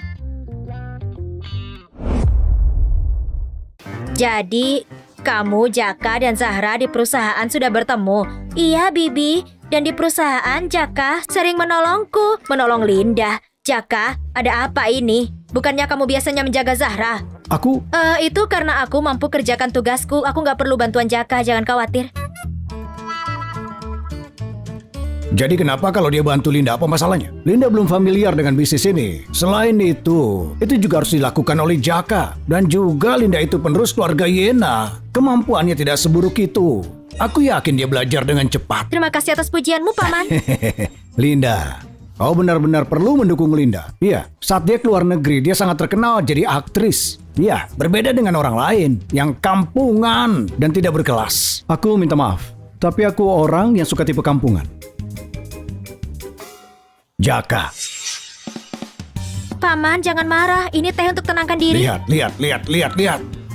Jadi, kamu, Jaka, dan Zahra di perusahaan sudah bertemu. Iya, Bibi. Dan di perusahaan, Jaka sering menolongku, menolong Linda. Jaka, ada apa ini? Bukannya kamu biasanya menjaga Zahra? Aku Itu karena aku mampu kerjakan tugasku. Aku nggak perlu bantuan Jaka, jangan khawatir. Jadi kenapa kalau dia bantu Linda, apa masalahnya? Linda belum familiar dengan bisnis ini. Selain itu juga harus dilakukan oleh Jaka. Dan juga Linda itu penerus keluarga Yena. Kemampuannya tidak seburuk itu. Aku yakin dia belajar dengan cepat. Terima kasih atas pujianmu, Paman. Linda, kau benar-benar perlu mendukung Linda. Iya, saat dia keluar negeri, dia sangat terkenal jadi aktris. Iya, berbeda dengan orang lain yang kampungan dan tidak berkelas. Aku minta maaf, tapi aku orang yang suka tipe kampungan. Jaka. Paman, jangan marah. Ini teh untuk tenangkan diri. Lihat.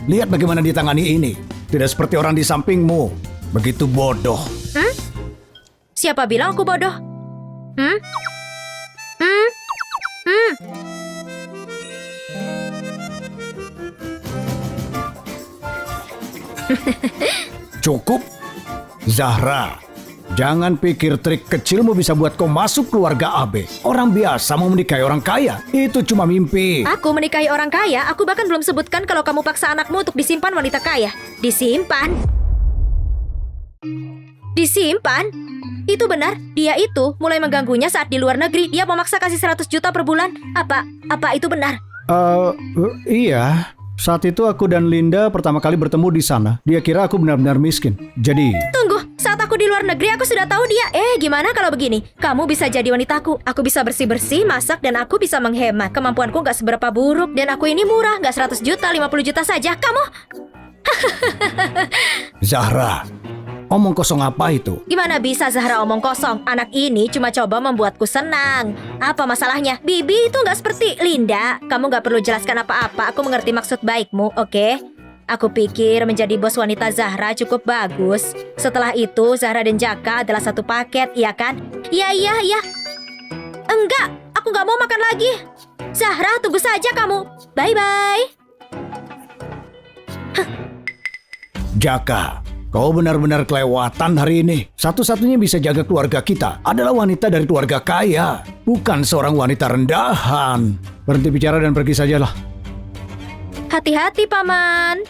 Lihat bagaimana ditangani ini. Tidak seperti orang di sampingmu. Begitu bodoh. Siapa bilang aku bodoh? Cukup. Zahra, jangan pikir trik kecilmu bisa buat kau masuk keluarga AB. Orang biasa mau menikahi orang kaya. Itu cuma mimpi. Aku menikahi orang kaya. Aku bahkan belum sebutkan kalau kamu paksa anakmu untuk disimpan wanita kaya. Disimpan? Disimpan? Itu benar. Dia itu mulai mengganggunya saat di luar negeri. Dia memaksa kasih 100 juta per bulan. Apa itu benar? Iya. Saat itu aku dan Linda pertama kali bertemu di sana. Dia kira aku benar-benar miskin. Jadi... Tunggu, saat aku di luar negeri aku sudah tahu dia. Gimana kalau begini? Kamu bisa jadi wanitaku. Aku bisa bersih-bersih, masak, dan aku bisa menghemat. Kemampuanku nggak seberapa buruk. Dan aku ini murah, nggak 100 juta, 50 juta saja. Kamu? Zahra, omong kosong apa itu? Gimana bisa Zahra omong kosong? Anak ini cuma coba membuatku senang. Apa masalahnya? Bibi itu nggak seperti Linda. Kamu nggak perlu jelaskan apa-apa. Aku mengerti maksud baikmu, oke? Aku pikir menjadi bos wanita Zahra cukup bagus. Setelah itu Zahra dan Jaka adalah satu paket, iya kan? Iya. Enggak, aku nggak mau makan lagi. Zahra, tunggu saja kamu. Bye-bye. Jaka, kau benar-benar kelewatan hari ini. Satu-satunya bisa jaga keluarga kita adalah wanita dari keluarga kaya, bukan seorang wanita rendahan. Berhenti bicara dan pergi sajalah. Hati-hati, Paman.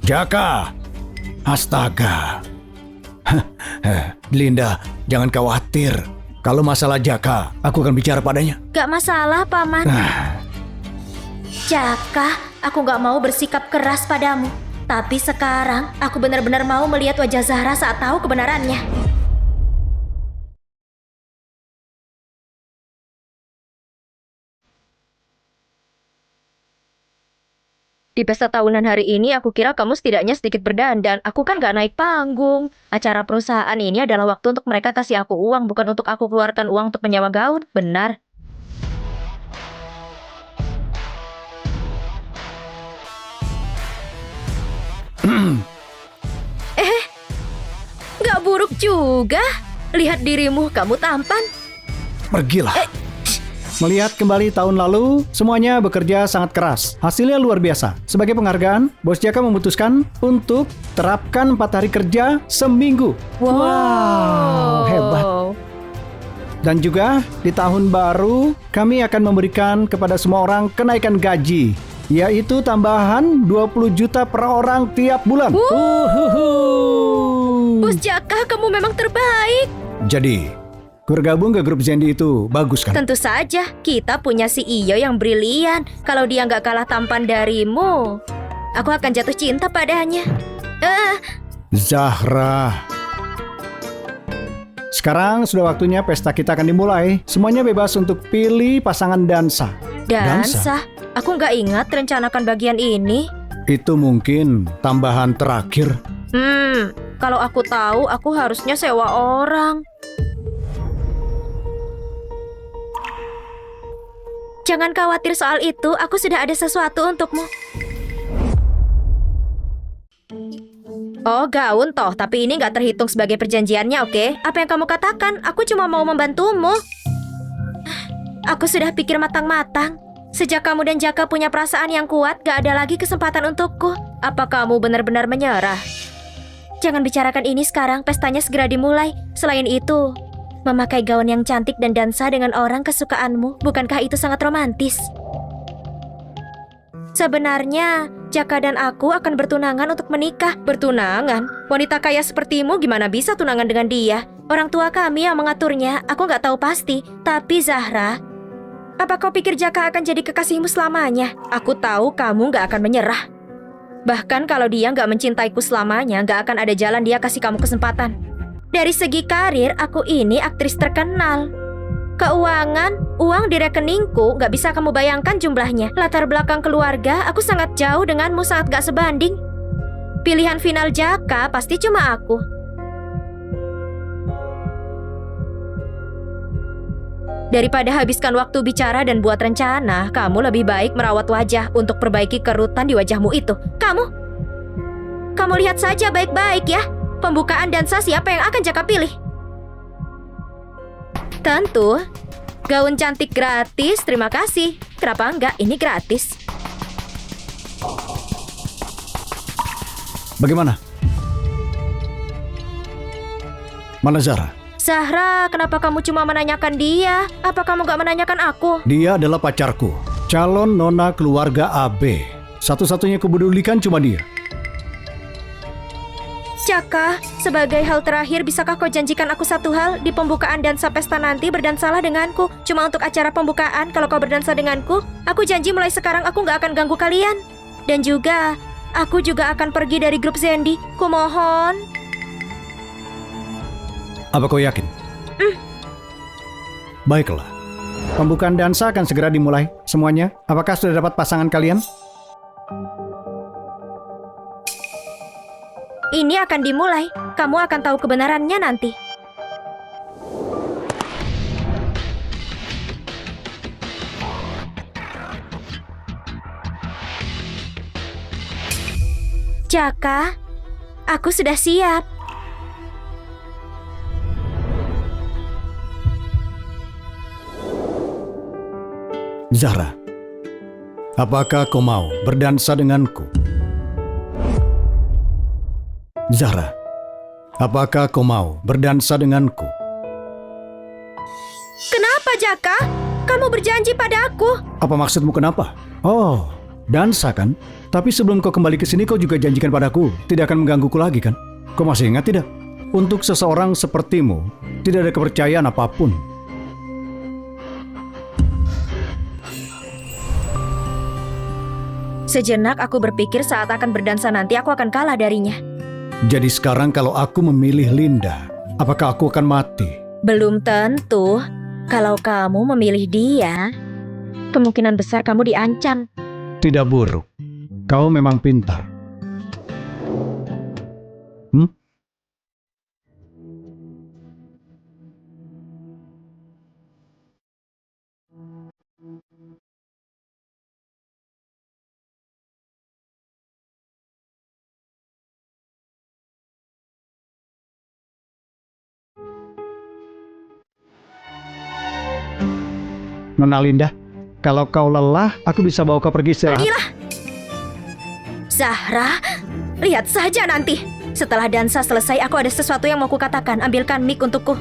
Jaka, astaga. Linda, jangan khawatir. Kalau masalah Jaka, aku akan bicara padanya. Gak masalah, Paman. Jaka, aku gak mau bersikap keras padamu. Tapi sekarang, aku benar-benar mau melihat wajah Zahra saat tahu kebenarannya. Di pesta tahunan hari ini, aku kira kamu setidaknya sedikit berdandan. Aku kan gak naik panggung. Acara perusahaan ini adalah waktu untuk mereka kasih aku uang, bukan untuk aku keluarkan uang untuk menyewa gaun. Benar. Gak buruk juga. Lihat dirimu, kamu tampan. Pergilah. Melihat kembali tahun lalu, semuanya bekerja sangat keras. Hasilnya luar biasa. Sebagai penghargaan, Bos Jaka memutuskan untuk terapkan 4 hari kerja seminggu. Wow, hebat. Dan juga di tahun baru, kami akan memberikan kepada semua orang kenaikan gaji, yaitu tambahan 20 juta per orang tiap bulan. Bos Jaka, kamu memang terbaik. Jadi, bergabung ke grup Zendi itu bagus kan? Tentu saja, kita punya CEO yang brilian. Kalau dia nggak kalah tampan darimu, aku akan jatuh cinta padanya. Zahra. Sekarang sudah waktunya pesta kita akan dimulai. Semuanya bebas untuk pilih pasangan dansa. Dansa? Aku nggak ingat rencanakan bagian ini. Itu mungkin tambahan terakhir. Kalau aku tahu, aku harusnya sewa orang. Jangan khawatir soal itu, aku sudah ada sesuatu untukmu. Oh, gaun toh, tapi ini nggak terhitung sebagai perjanjiannya, oke? Apa yang kamu katakan? Aku cuma mau membantumu. Aku sudah pikir matang-matang. Sejak kamu dan Jaka punya perasaan yang kuat, gak ada lagi kesempatan untukku. Apa kamu benar-benar menyerah? Jangan bicarakan ini sekarang, pestanya segera dimulai. Selain itu, memakai gaun yang cantik dan dansa dengan orang kesukaanmu, bukankah itu sangat romantis? Sebenarnya, Jaka dan aku akan bertunangan untuk menikah. Bertunangan? Wanita kaya sepertimu gimana bisa tunangan dengan dia? Orang tua kami yang mengaturnya, aku nggak tahu pasti. Tapi Zahra, apa kau pikir Jaka akan jadi kekasihmu selamanya? Aku tahu kamu nggak akan menyerah. Bahkan kalau dia nggak mencintaiku selamanya, nggak akan ada jalan dia kasih kamu kesempatan. Dari segi karir, aku ini aktris terkenal. Keuangan, uang di rekeningku nggak bisa kamu bayangkan jumlahnya. Latar belakang keluarga, aku sangat jauh denganmu, sangat gak sebanding. Pilihan final Jaka pasti cuma aku. Daripada habiskan waktu bicara dan buat rencana, kamu lebih baik merawat wajah untuk perbaiki kerutan di wajahmu itu. Kamu lihat saja baik-baik ya. Pembukaan dansa siapa yang akan Jaka pilih? Tentu, gaun cantik gratis, terima kasih. Kenapa enggak, ini gratis. Bagaimana? Mana Zahra? Zahra, kenapa kamu cuma menanyakan dia? Apa kamu gak menanyakan aku? Dia adalah pacarku, calon nona keluarga AB. Satu-satunya kupedulikan cuma dia. Jaka, sebagai hal terakhir, bisakah kau janjikan aku satu hal? Di pembukaan dansa pesta nanti, berdansalah denganku. Cuma untuk acara pembukaan, kalau kau berdansa denganku, aku janji mulai sekarang aku gak akan ganggu kalian. Dan juga, aku juga akan pergi dari grup Zendi. Kumohon. Apa kau yakin? Baiklah. Pembukaan dansa akan segera dimulai. Semuanya, apakah sudah dapat pasangan kalian? Ini akan dimulai. Kamu akan tahu kebenarannya nanti. Jaka, aku sudah siap. Zahra, apakah kau mau berdansa denganku? Zahra, apakah kau mau berdansa denganku? Kenapa, Jaka? Kamu berjanji pada aku. Apa maksudmu kenapa? Oh, dansa kan? Tapi sebelum kau kembali ke sini, kau juga janjikan padaku tidak akan menggangguku lagi kan? Kau masih ingat tidak? Untuk seseorang sepertimu, tidak ada kepercayaan apapun. Sejenak aku berpikir saat akan berdansa nanti aku akan kalah darinya. Jadi sekarang kalau aku memilih Linda, apakah aku akan mati? Belum tentu. Kalau kamu memilih dia, kemungkinan besar kamu diancam. Tidak buruk. Kau memang pintar. Nona Linda, kalau kau lelah, aku bisa bawa kau pergi istirahat. Pergilah! Zahra, lihat saja nanti. Setelah dansa selesai, aku ada sesuatu yang mau kukatakan. Ambilkan mic untukku.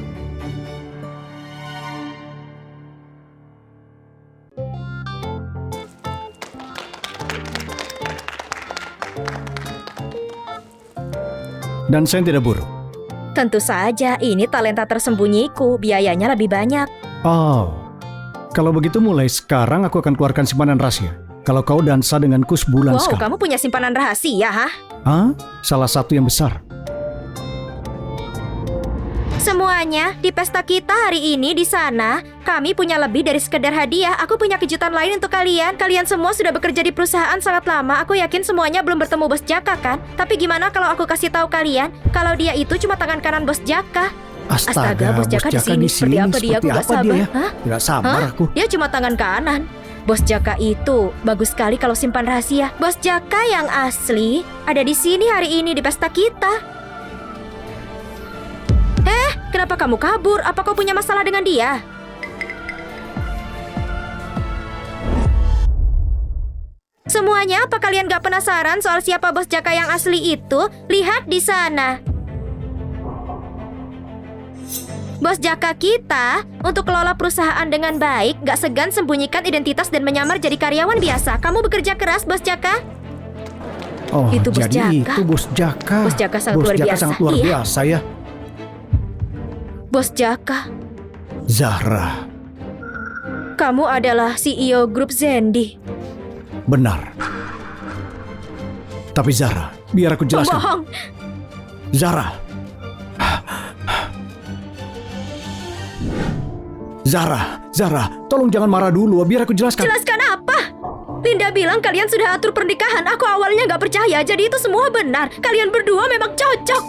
Dan saya tidak buruk. Tentu saja, ini talenta tersembunyiku. Biayanya lebih banyak. Oh, kalau begitu mulai sekarang aku akan keluarkan simpanan rahasia. Kalau kau dansa denganku sebulan Wow, sekali. kamu punya simpanan rahasia, ha? Hah? Salah satu yang besar. Semuanya, di pesta kita hari ini di sana, kami punya lebih dari sekedar hadiah. Aku punya kejutan lain untuk kalian. Kalian semua sudah bekerja di perusahaan sangat lama. Aku yakin semuanya belum bertemu Bos Jaka kan? Tapi gimana kalau aku kasih tahu kalian kalau dia itu cuma tangan kanan Bos Jaka? Astaga, Bos Jaka di sini. Seperti apa dia? Aku gak sabar. dia? Hah? Tidak sabar Hah? aku. Dia cuma tangan kanan. Bos Jaka itu bagus sekali kalau simpan rahasia. Bos Jaka yang asli ada di sini hari ini di pesta kita. Kenapa kamu kabur? Apa kau punya masalah dengan dia? Semuanya, apa kalian gak penasaran soal siapa bos Jaka yang asli itu? Lihat di sana. Bos Jaka kita, untuk kelola perusahaan dengan baik, gak segan sembunyikan identitas dan menyamar jadi karyawan biasa. Kamu bekerja keras, bos Jaka? Oh, Itu Bos jadi Jaka. itu Bos Jaka. Bos Jaka sangat luar biasa. Sangat luar Iya. biasa ya. Bos Jaka, Zahra, kamu adalah CEO grup Zendi. benar. Tapi Zahra, biar aku jelaskan. Pembohong. Zahra. Zahra, tolong jangan marah dulu, biar aku jelaskan. Jelaskan apa? Linda bilang kalian sudah atur pernikahan. Aku awalnya gak percaya, jadi itu semua benar. Kalian berdua memang cocok.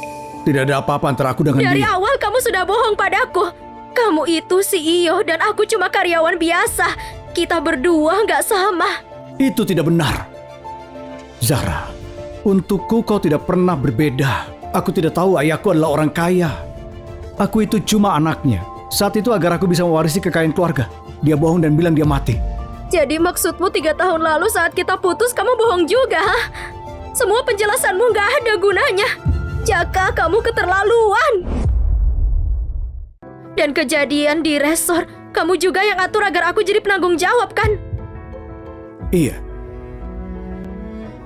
Tidak ada apa-apa antara aku dengan Dari dia. awal kamu sudah bohong padaku. Kamu itu CEO dan aku cuma karyawan biasa. Kita berdua gak sama. Itu tidak benar. Zahra, untukku kau tidak pernah berbeda. Aku tidak tahu ayahku adalah orang kaya. Aku itu cuma anaknya. Saat itu agar aku bisa mewarisi kekayaan keluarga. Dia bohong dan bilang dia mati. Jadi maksudmu 3 tahun lalu saat kita putus kamu bohong juga, ha? Semua penjelasanmu gak ada gunanya. Jaka, kamu keterlaluan. Dan kejadian di resort, kamu juga yang atur agar aku jadi penanggung jawab, kan? Iya,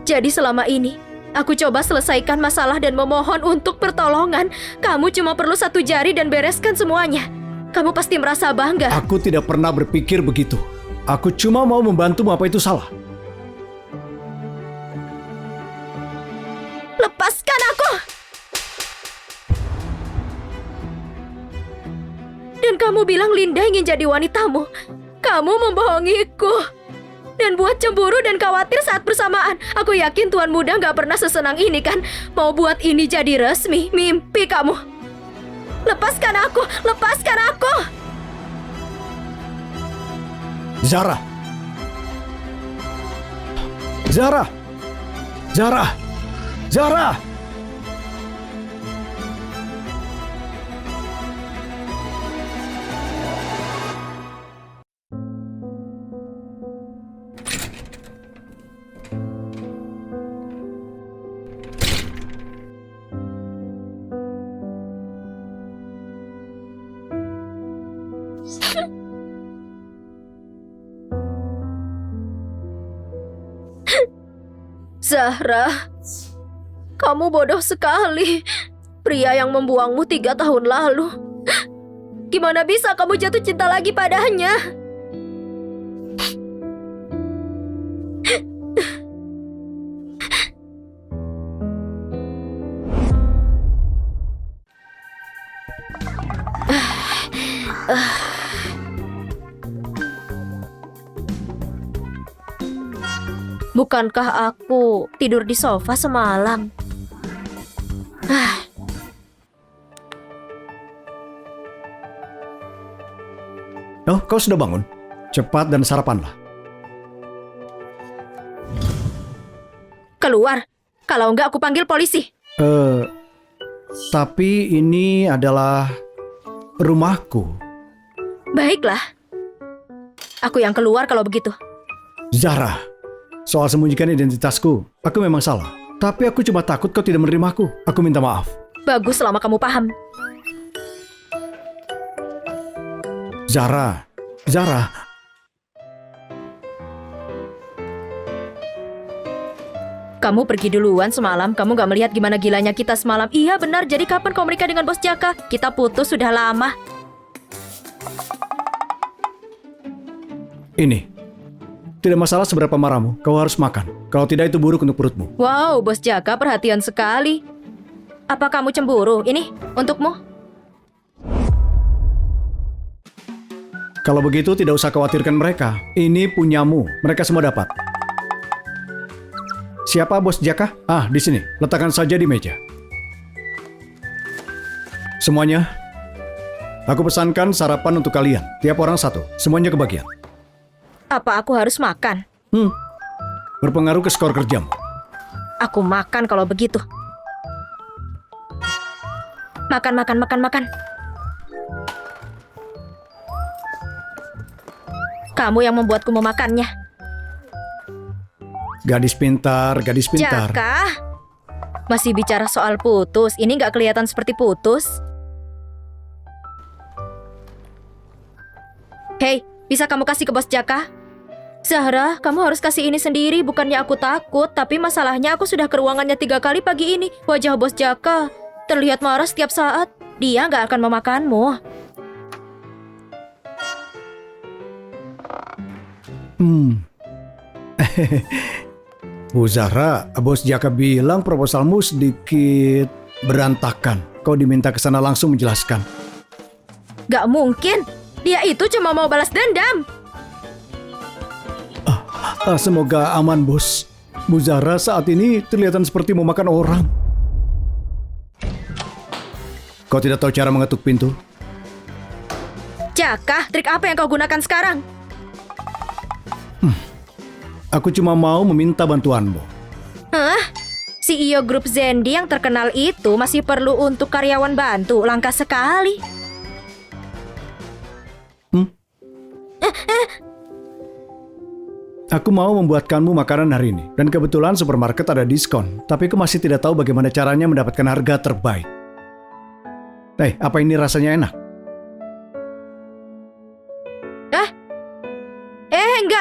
Jadi selama ini, aku coba selesaikan masalah dan memohon untuk pertolongan. Kamu cuma perlu 1 jari dan bereskan semuanya. Kamu pasti merasa bangga. aku tidak pernah berpikir begitu. Aku cuma mau membantumu, apa itu salah? Lepaskan aku! Dan kamu bilang Linda ingin jadi wanitamu. Kamu membohongiku. Dan buat cemburu dan khawatir saat bersamaan. Aku yakin Tuan Muda gak pernah sesenang ini kan. Mau buat ini jadi resmi. Mimpi kamu. Lepaskan aku! Lepaskan aku! Zahra! Zahra! Zahra! Zahra! Zahra, kamu bodoh sekali. Pria yang membuangmu 3 tahun lalu. Gimana bisa kamu jatuh cinta lagi padanya? Bukankah aku tidur di sofa semalam? Oh, kau sudah bangun? Cepat dan sarapanlah. Keluar. Kalau enggak aku panggil polisi. Tapi ini adalah rumahku. Baiklah. Aku yang keluar kalau begitu. Zahra, soal sembunyikan identitasku, aku memang salah. Tapi aku cuma takut kau tidak menerimaku. Aku minta maaf. Bagus selama kamu paham. Zahra, Zahra. Kamu pergi duluan semalam. Kamu gak melihat gimana gilanya kita semalam. Iya benar, jadi kapan kau menikah dengan bos Jaka? Kita putus sudah lama. Ini. Tidak masalah seberapa marahmu, kau harus makan. Kalau tidak itu buruk untuk perutmu. Wow, bos Jaka perhatian sekali. Apa kamu cemburu? Ini untukmu. Kalau begitu tidak usah khawatirkan mereka. Ini punyamu. Mereka semua dapat. Siapa bos Jaka? Ah, di sini. Letakkan saja di meja. Semuanya. Aku pesankan sarapan untuk kalian. Tiap orang 1. Semuanya kebagian. Apa aku harus makan? Berpengaruh ke skor kerjamu. Aku makan kalau begitu. Makan, makan, makan, makan. Kamu yang membuatku memakannya. Gadis pintar, gadis pintar. Jaka, masih bicara soal putus. Ini nggak kelihatan seperti putus. Hei, bisa kamu kasih ke bos Jaka? Zahra, kamu harus kasih ini sendiri. Bukannya aku takut, tapi masalahnya aku sudah ke ruangannya 3 kali pagi ini. Wajah bos Jaka terlihat marah setiap saat. Dia nggak akan memakanmu. Bu Zahra, bos Jaka bilang proposalmu sedikit berantakan. Kau diminta ke sana langsung menjelaskan. Gak mungkin. Dia itu cuma mau balas dendam. Semoga aman, bos. Bu Zahra saat ini terlihat seperti mau makan orang. Kau tidak tahu cara mengetuk pintu? Jaka, trik apa yang kau gunakan sekarang? Aku cuma mau meminta bantuanmu. Hah? CEO grup Zendi yang terkenal itu masih perlu untuk karyawan bantu. Langka sekali. Aku mau membuatkanmu makanan hari ini. Dan kebetulan supermarket ada diskon. Tapi aku masih tidak tahu bagaimana caranya mendapatkan harga terbaik. Apa ini rasanya enak?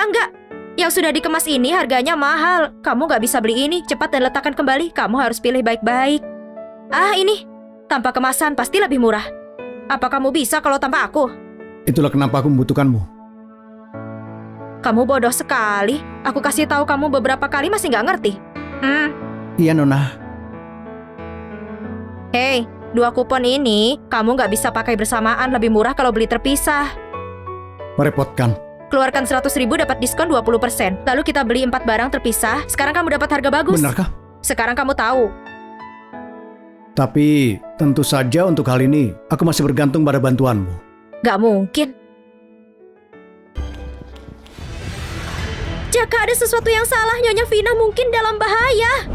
Enggak. Yang sudah dikemas ini harganya mahal. Kamu gak bisa beli ini. Cepat dan letakkan kembali. Kamu harus pilih baik-baik. Ini. Tanpa kemasan pasti lebih murah. Apa kamu bisa kalau tanpa aku? Itulah kenapa aku membutuhkanmu. Kamu bodoh sekali. Aku kasih tahu kamu beberapa kali masih gak ngerti. Iya, Nona. Hei, 2 kupon ini kamu gak bisa pakai bersamaan. Lebih murah kalau beli terpisah. Merepotkan. Keluarkan 100.000 dapat diskon 20%. Lalu kita beli 4 barang terpisah. Sekarang kamu dapat harga bagus. Benarkah? Sekarang kamu tahu. Tapi tentu saja untuk hal ini aku masih bergantung pada bantuanmu. Gak mungkin. Jaka ada sesuatu yang salah. Nyonya Vina mungkin dalam bahaya.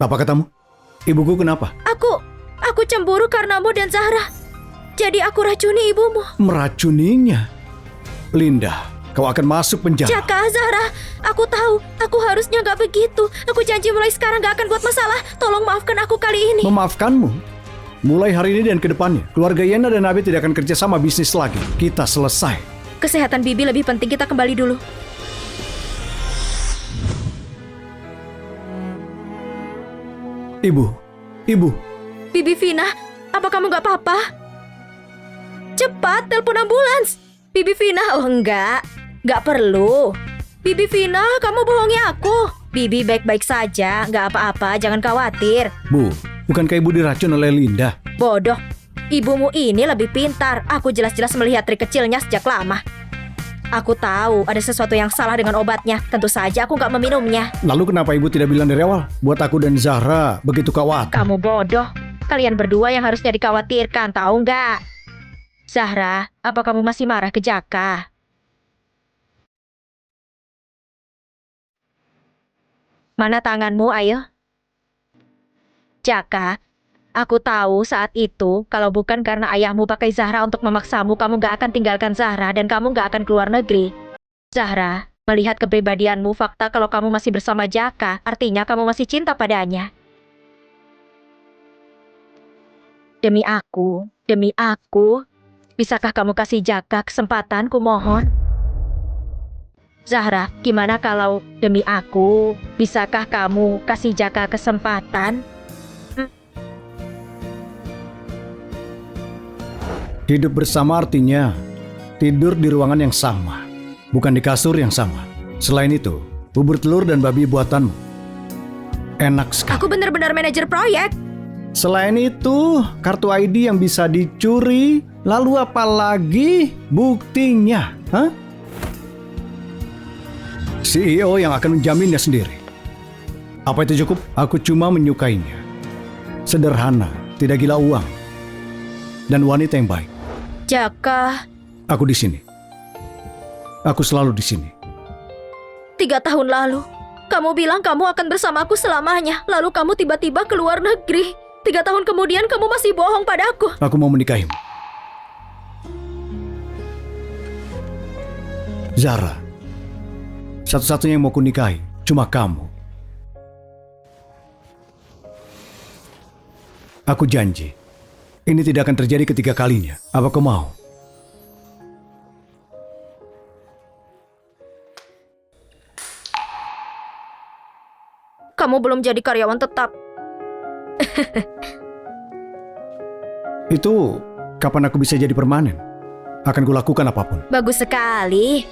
Apa katamu? Ibuku kenapa? Aku cemburu karenamu dan Zahra. Jadi aku racuni ibumu. Meracuninya? Linda, kau akan masuk penjara. Jaka, Zahra, aku tahu. Aku harusnya gak begitu. Aku janji mulai sekarang gak akan buat masalah. Tolong maafkan aku kali ini. Memaafkanmu? Mulai hari ini dan ke depannya, keluarga Yena dan Abi tidak akan kerja sama bisnis lagi. Kita selesai. Kesehatan Bibi lebih penting. Kita kembali dulu. Ibu. Bibi Vina, apa kamu gak apa-apa? Cepat, telepon ambulans. Bibi Vina, enggak perlu. Bibi Vina, kamu bohongi aku. Bibi baik-baik saja, gak apa-apa, jangan khawatir. Bu, bukankah ibu diracun oleh Linda? Bodoh, ibumu ini lebih pintar. Aku jelas-jelas melihat trik kecilnya sejak lama. Aku tahu ada sesuatu yang salah dengan obatnya. Tentu saja aku gak meminumnya. Lalu kenapa ibu tidak bilang dari awal? Buat aku dan Zahra begitu khawatir. Kamu bodoh. Kalian berdua yang harusnya dikhawatirkan, tahu nggak? Zahra, apa kamu masih marah ke Jaka? Mana tanganmu, ayo? Jaka, aku tahu saat itu kalau bukan karena ayahmu pakai Zahra untuk memaksamu, kamu gak akan tinggalkan Zahra dan kamu gak akan keluar negeri. Zahra, melihat kepribadianmu, fakta kalau kamu masih bersama Jaka, artinya kamu masih cinta padanya. Demi aku, bisakah kamu kasih Jaka kesempatan, ku mohon? Zahra, gimana kalau demi aku, bisakah kamu kasih Jaka kesempatan? Hidup bersama artinya tidur di ruangan yang sama, bukan di kasur yang sama. Selain itu, bubur telur dan babi buatanmu enak sekali. Aku benar-benar manajer proyek. Selain itu, kartu ID yang bisa dicuri, lalu apa lagi buktinya? CEO yang akan menjaminnya sendiri. Apa itu cukup? Aku cuma menyukainya. Sederhana, tidak gila uang, dan wanita yang baik. Jaka, Aku di sini. Aku selalu di sini. 3 tahun lalu, kamu bilang kamu akan bersamaku selamanya. Lalu kamu tiba-tiba keluar negeri. 3 tahun kemudian kamu masih bohong padaku. Aku mau menikahimu. Zahra, Satu-satunya yang mau kunikahi cuma kamu. Aku janji, ini tidak akan terjadi ketiga kalinya. Apa kau mau? Kamu belum jadi karyawan tetap. Itu kapan aku bisa jadi permanen? Akan kulakukan apapun. Bagus sekali.